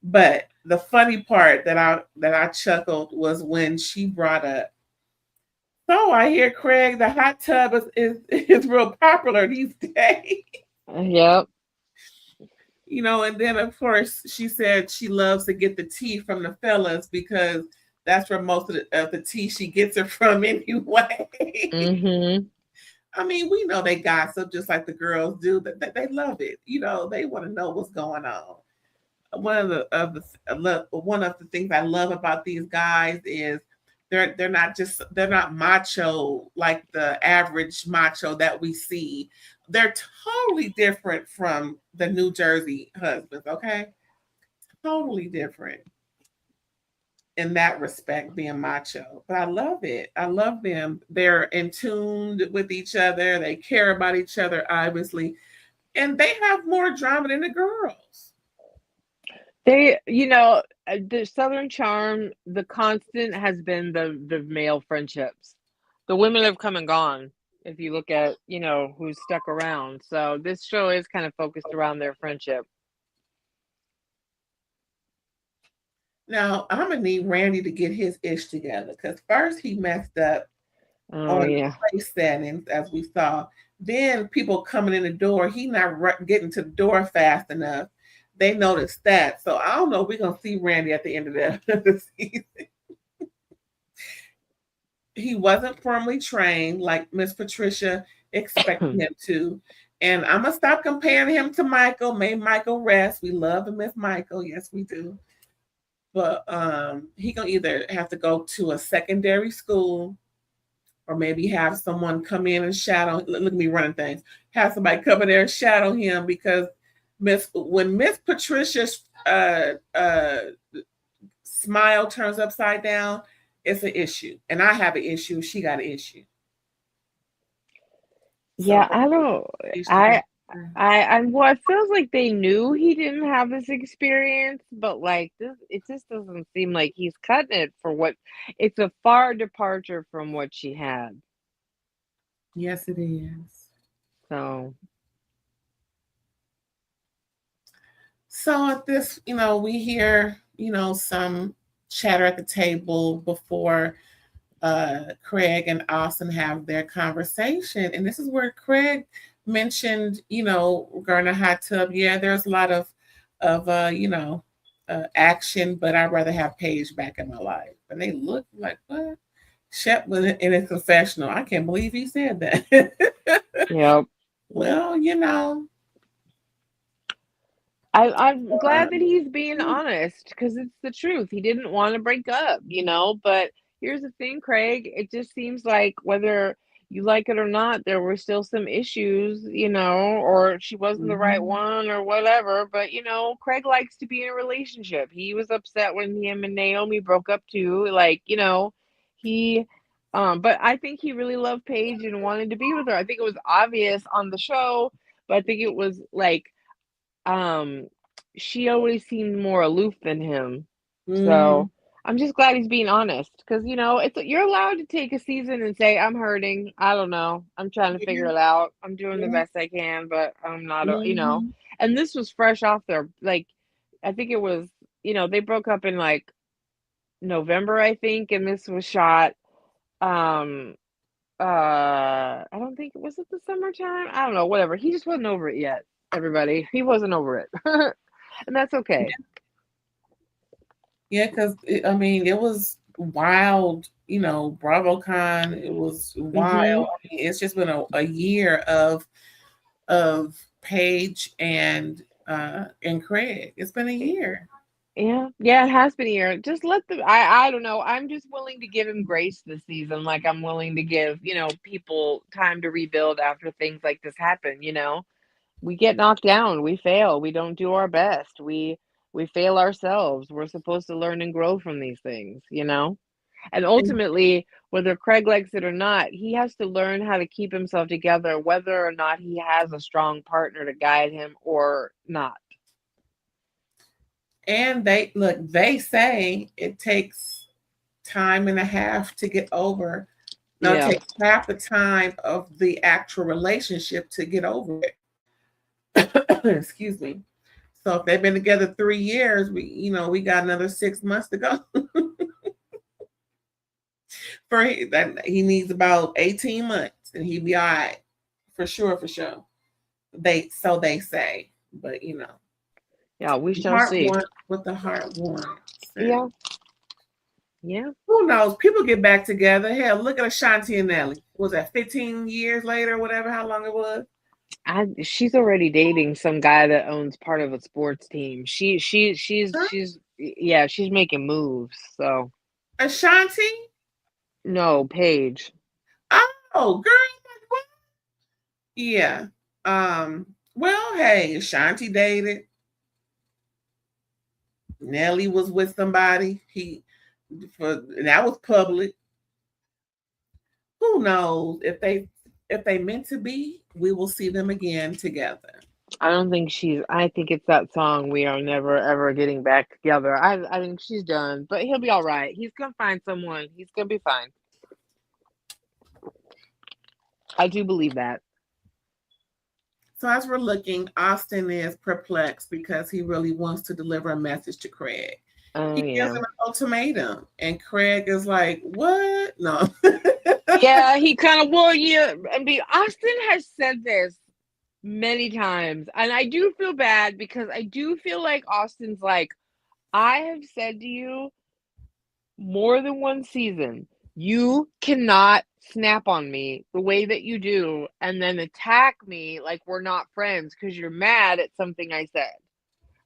But the funny part that I chuckled was when she brought up, "So I hear, Craig, the hot tub is real popular these days." Yep. And then of course she said she loves to get the tea from the fellas because that's where most of the tea she gets it from anyway. Mm-hmm. I mean, we know they gossip just like the girls do. That they love it. They want to know what's going on. One of the things I love about these guys is they're not macho like the average macho that we see. They're totally different from the New Jersey husbands, okay? Totally different in that respect, being macho. But I love it. I love them. They're in tune with each other. They care about each other, obviously. And they have more drama than the girls. They, the Southern charm, the constant has been the male friendships. The women have come and gone. If you look at, who's stuck around. So this show is kind of focused around their friendship. Now, I'm going to need Randy to get his ish together because first he messed up on the place settings, as we saw. Then people coming in the door, he not getting to the door fast enough. They noticed that. So I don't know if we're going to see Randy at the end of the season. He wasn't formally trained like Miss Patricia expected him to. And I'm going to stop comparing him to Michael. May Michael rest. We love and miss Michael. Yes, we do. But he going to either have to go to a secondary school or maybe have someone come in and shadow. Look at me running things. Have somebody come in there and shadow him because when Miss Patricia's smile turns upside down, it's an issue. And I have an issue. She got an issue. Yeah, So I don't. Well, it feels like they knew he didn't have this experience, but like this, it just doesn't seem like he's cutting it for what. It's a far departure from what she had. yes, it is. So So at this, we hear, some chatter at the table before Craig and Austin have their conversation. And this is where Craig mentioned, regarding a hot tub. Yeah, there's a lot of action, but I'd rather have Paige back in my life. And they look like, what? Shep was in a confessional. I can't believe he said that. yeah, Well, I'm glad that um, he's being honest because it's the truth. He didn't want to break up, but here's the thing, Craig, it just seems like whether you like it or not, there were still some issues, or she wasn't the right mhm, one or whatever. But Craig likes to be in a relationship. He was upset when him and Naomi broke up too. Like, he but I think he really loved Paige and wanted to be with her. I think it was obvious on the show, but I think it was like um, she always seemed more aloof than him. mhm. So I'm just glad he's being honest because it's you're allowed to take a season and say I'm hurting. I don't know. I'm trying to figure Yeah, it out. I'm doing the yeah. best I can, but I'm not. Mhm. And this was fresh off their like. I think it was. They broke up in like November, I think, and this was shot. Um, I don't think was it the summertime. I don't know. Whatever. He just wasn't over it yet. Everybody, he wasn't over it. And that's okay. Yeah, because I mean, it was wild. BravoCon. It was wild. Mhm. I mean, it's just been a year of Paige and Craig. It's been a year. Yeah. Yeah, it has been a year. Just let the I don't know. I'm just willing to give him grace this season, like I'm willing to give, people time to rebuild after things like this happen. We get knocked down, we fail, we don't do our best. We fail ourselves. We're supposed to learn and grow from these things. And And, ultimately, whether Craig likes it or not, he has to learn how to keep himself together, whether or not he has a strong partner to guide him or not. and they look. They say it takes time and a half to get over. No, it Yeah. takes half the time of the actual relationship to get over it. Excuse me. So if they've been together 3 years, we got another 6 months to go. That he needs about 18 months and he'd be all right. For sure, for sure. They say. But Yeah, we the shall heart see. wants what the heart wants. And Yeah. Yeah. who knows? People get back together. Hell, look at Ashanti and Nelly. Was that 15 years later, whatever, how long it was? She's already dating some guy that owns part of a sports team. Huh? Yeah, she's making moves. So Ashanti? no, Paige. Oh, girl, like what? Yeah. Well, hey, Ashanti dated. Nelly was with somebody. And that was public. Who knows if they meant to be? We will see them again together. I don't think I think it's that song "We Are Never Ever Getting Back Together." I think she's done, but he'll be all right. He's gonna find someone. He's gonna be fine. I do believe that. So as we're looking, Austin is perplexed because he really wants to deliver a message to Craig. Oh He gives yeah. him an ultimatum, and Craig is like, "What? No." Yeah, he kind of well, yeah. I mean, Austin has said this many times, and I do feel bad because I do feel like Austin's like, I have said to you more than one season, you cannot snap on me the way that you do and then attack me like we're not friends because you're mad at something I said.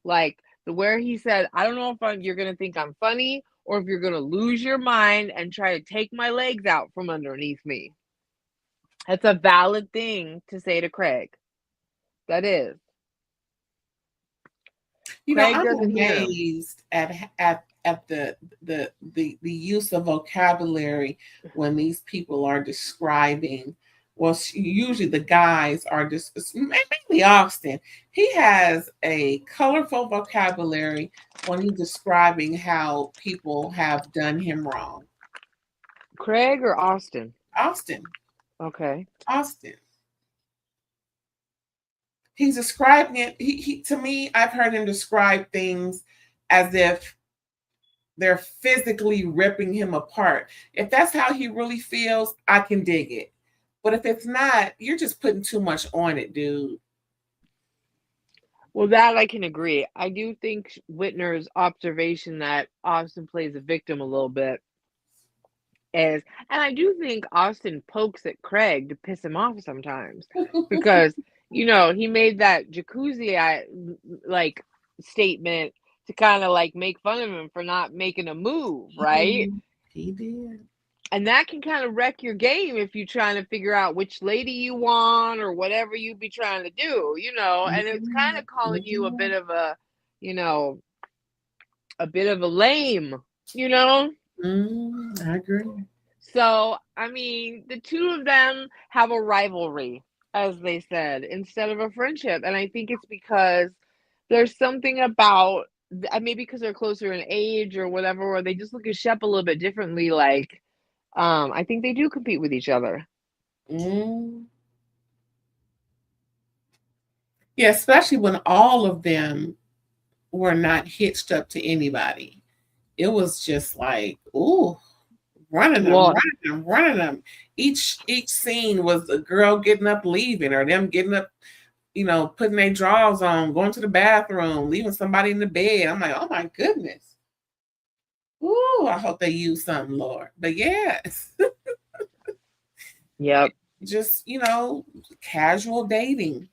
Like where he said, I don't know if you're gonna think I'm funny or if you're gonna lose your mind and try to take my legs out from underneath me. That's a valid thing to say to Craig. That is. Craig I'm doesn't hear him. amazed at the use of vocabulary when these people are describing well, usually the guys are just mainly Austin. He has a colorful vocabulary when he's describing how people have done him wrong. Craig or Austin? Austin. Okay. Austin. He's describing it. He to me, I've heard him describe things as if they're physically ripping him apart. If that's how he really feels, I can dig it. But if it's not, you're just putting too much on it, dude. Well, that I can agree. I do think Whitner's observation that Austin plays a victim a little bit is, and I do think Austin pokes at Craig to piss him off sometimes because, he made that jacuzzi like statement to kind of like make fun of him for not making a move, right? He did. And that can kind of wreck your game if you're trying to figure out which lady you want or whatever you be trying to do, and it's kind of calling you a bit of a, a bit of a lame, I agree. So, I mean, the two of them have a rivalry, as they said, instead of a friendship. And I think it's because there's something about, maybe because they're closer in age or whatever, or they just look at Shep a little bit differently. Like, I think they do compete with each other. Yeah, especially when all of them were not hitched up to anybody. It was just like, ooh, running them. Each scene was a girl getting up, leaving, or them getting up, putting their drawers on, going to the bathroom, leaving somebody in the bed. I'm like, oh my goodness. Ooh, I hope they use something, Lord. But yes. Yep. Just, casual dating.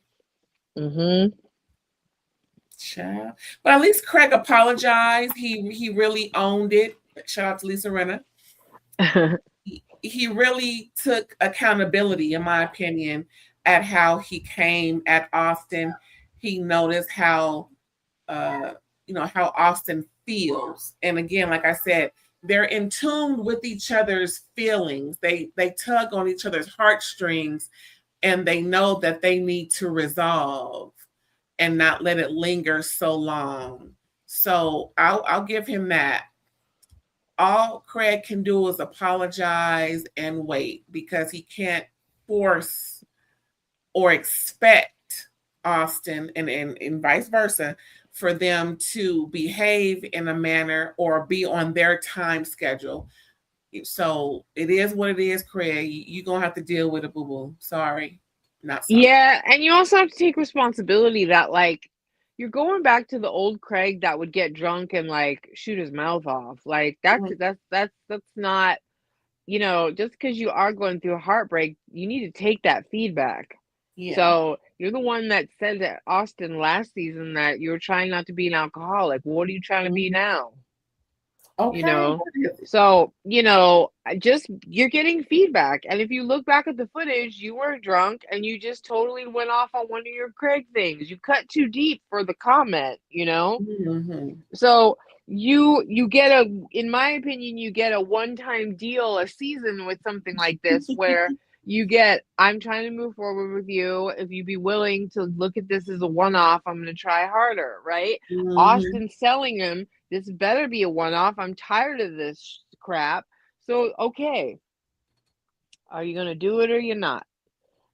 Child. But at least Craig apologized. He really owned it. Shout out to Lisa Rinna. He really took accountability, in my opinion, at how he came at Austin. He noticed how how Austin feels. And again, like I said, they're in tune with each other's feelings. They tug on each other's heartstrings, and they know that they need to resolve and not let it linger so long. So I'll give him that. All Craig can do is apologize and wait, because he can't force or expect Austin and vice versa for them to behave in a manner or be on their time schedule. So it is what it is, Craig. You're going to have to deal with it, boo-boo. Sorry. Not sorry. Yeah, and you also have to take responsibility that, like, you're going back to the old Craig that would get drunk and like shoot his mouth off. Like that's not, just because you are going through a heartbreak, you need to take that feedback. Yeah. So you're the one that said to Austin last season that you were trying not to be an alcoholic. What are you trying to be now? Okay. So, just you're getting feedback. And if you look back at the footage, you were drunk and you just totally went off on one of your Craig things. You cut too deep for the comment, So you get in my opinion, you get a one-time deal a season with something like this where you get, I'm trying to move forward with you. If you be willing to look at this as a one-off, I'm going to try harder, right? Austin selling him, this better be a one-off. I'm tired of this crap. So, okay. Are you going to do it or you're not?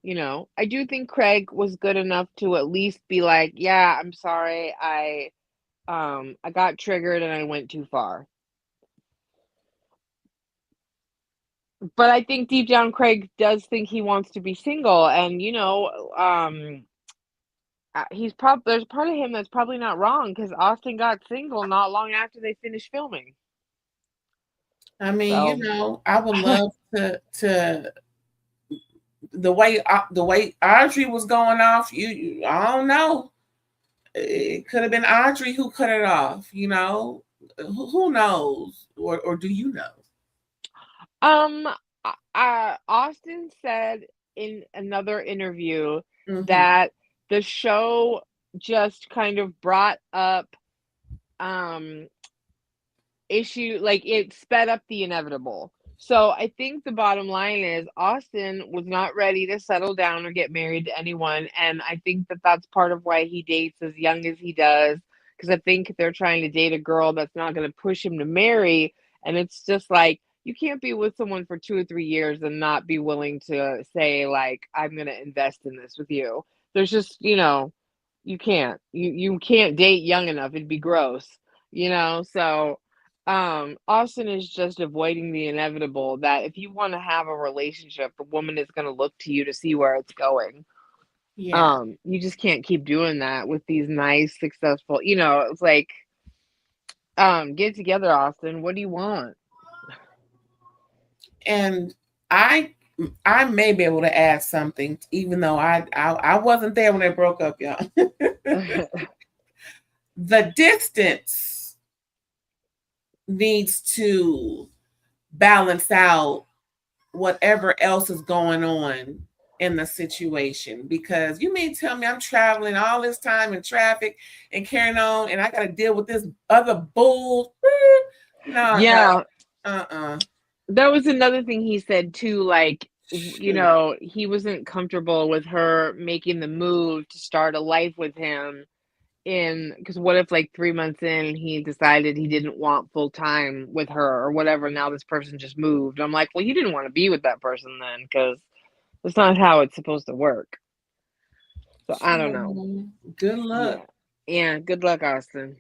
I do think Craig was good enough to at least be like, yeah, I'm sorry. I got triggered and I went too far. But I think deep down Craig does think he wants to be single, and there's part of him that's probably not wrong, because Austin got single not long after they finished filming. I mean, I would love to the way Audrey was going off. I don't know. It could have been Audrey who cut it off. Who knows, or do you know? Austin said in another interview that the show just kind of brought up issue, like it sped up the inevitable. So I think the bottom line is Austin was not ready to settle down or get married to anyone, and I think that that's part of why he dates as young as he does, because I think they're trying to date a girl that's not going to push him to marry, and it's just like you can't be with someone for 2 or 3 years and not be willing to say like I'm going to invest in this with you. There's just you can't you can't date young enough. It'd be gross, so. Austin is just avoiding the inevitable that if you want to have a relationship, the woman is going to look to you to see where it's going. Yeah. You just can't keep doing that with these nice, successful, it's like, get together, Austin. What do you want? And I may be able to add something, even though I wasn't there when they broke up, y'all. The distance needs to balance out whatever else is going on in the situation, because you may tell me I'm traveling all this time in traffic and carrying on and I got to deal with this other bull. No, Yeah. no. That was another thing he said too, like, he wasn't comfortable with her making the move to start a life with him because what if like 3 months in he decided he didn't want full time with her or whatever, now this person just moved. I'm like, well, you didn't want to be with that person then, because that's not how it's supposed to work. So I don't know. Good luck. Yeah, good luck, Austin.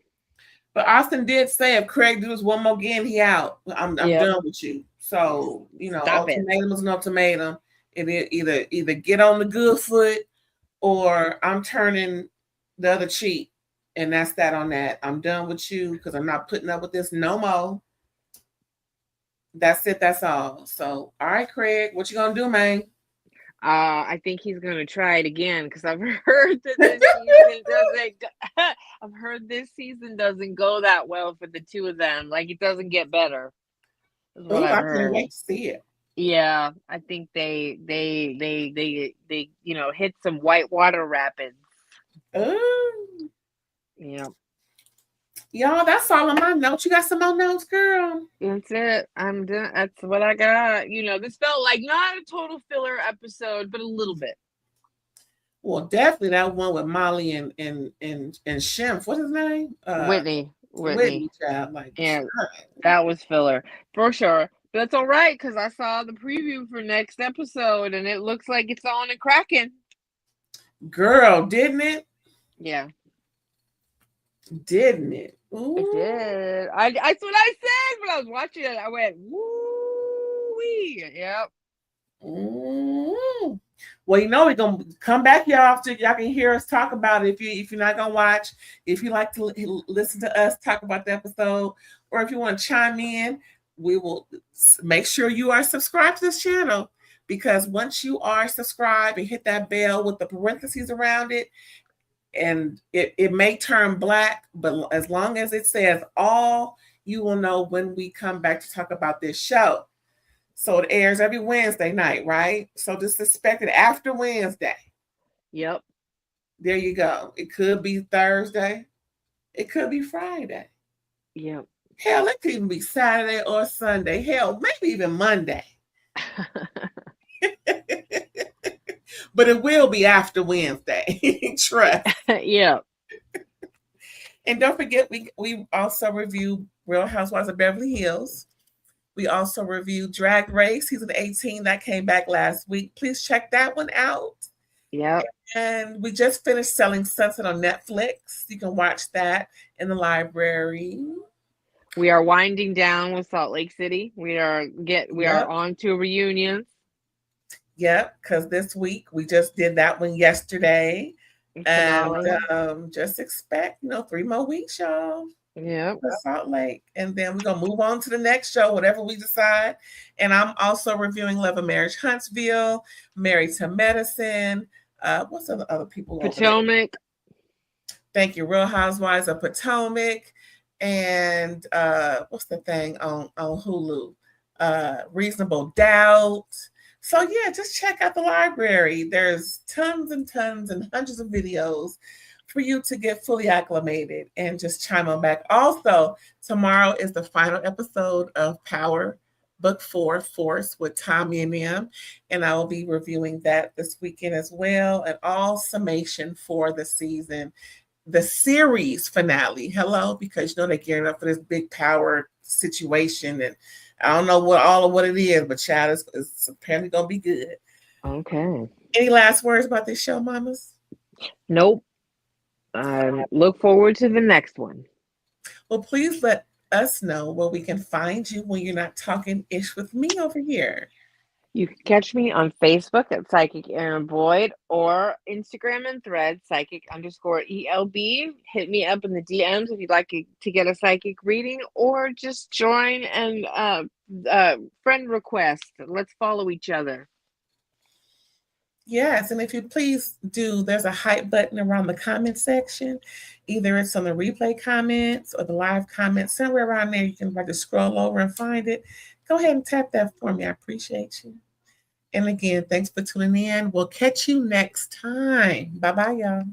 But Austin did say if Craig does one more again, he out. I'm done with you. So ultimatum is an ultimatum. It either get on the good foot or I'm turning the other cheek. And that's that on that. I'm done with you because I'm not putting up with this no more. That's it. That's all. So, all right, Craig, what you gonna do, man? I think he's gonna try it again because I've heard that this season doesn't. I've heard this season doesn't go that well for the two of them. Like it doesn't get better. Is what I've heard. I can't wait to see it. Yeah, I think they hit some whitewater rapids. Yeah. Y'all, that's all on my notes. You got some more notes, girl? That's it. I'm done. That's what I got. This felt like not a total filler episode, but a little bit. Well, definitely that one with Molly and Shemp. What's his name? Whitney. Child. Yeah, that was filler for sure. But that's all right because I saw the preview for next episode and it looks like it's on and cracking. Girl, didn't it? Yeah. Didn't it? Ooh. It did. That's what I said when I was watching it. I went, woo-wee. Yep. Well, we're gonna come back, y'all, so y'all can hear us talk about it. If you're not gonna watch, if you like to listen to us talk about the episode, or if you want to chime in, we will make sure you are subscribed to this channel, because once you are subscribed and hit that bell with the parentheses around it, and it may turn black, but as long as it says all, you will know when we come back to talk about this show. So it airs every Wednesday night, right? So just expect it after Wednesday. Yep. There you go. It could be Thursday. It could be Friday. Yep. Hell, it could even be Saturday or Sunday. Hell, maybe even Monday. But it will be after Wednesday. Trust. Yeah. And don't forget, we also review Real Housewives of Beverly Hills. We also reviewed Drag Race season 18 that came back last week. Please check that one out. Yeah. And we just finished Selling Sunset on Netflix. You can watch that in the library. We are winding down with Salt Lake City. We are on to reunions. Yep, because this week we just did that one yesterday. Finale. And just expect, 3 more weeks, y'all. Yeah. Salt Lake. And then we're going to move on to the next show, whatever we decide. And I'm also reviewing Love and Marriage Huntsville, Married to Medicine. What's the other people? Potomac. Thank you. Real Housewives of Potomac. And what's the thing on Hulu? Reasonable Doubt. So yeah, just check out the library. There's tons and tons and hundreds of videos for you to get fully acclimated and just chime on back. Also, tomorrow is the final episode of Power book 4, Force, with Tommy and them. And I will be reviewing that this weekend as well. And all summation for the season, the series finale. Hello, because you know they're gearing up for this big power situation. And I don't know what it is, but child, it's apparently going to be good. Okay. Any last words about this show, mamas? Nope. Look forward to the next one. Well, please let us know where we can find you when you're not talking ish with me over here. You can catch me on Facebook at Psychic Aaron Boyd or Instagram and Thread psychic_ELB. Hit me up in the DMs if you'd like to get a psychic reading, or just join and friend request. Let's follow each other. Yes, and if you please do, there's a hype button around the comment section. Either it's on the replay comments or the live comments, somewhere around there. You can just scroll over and find it. Go ahead and tap that for me. I appreciate you. And again, thanks for tuning in. We'll catch you next time. Bye-bye, y'all.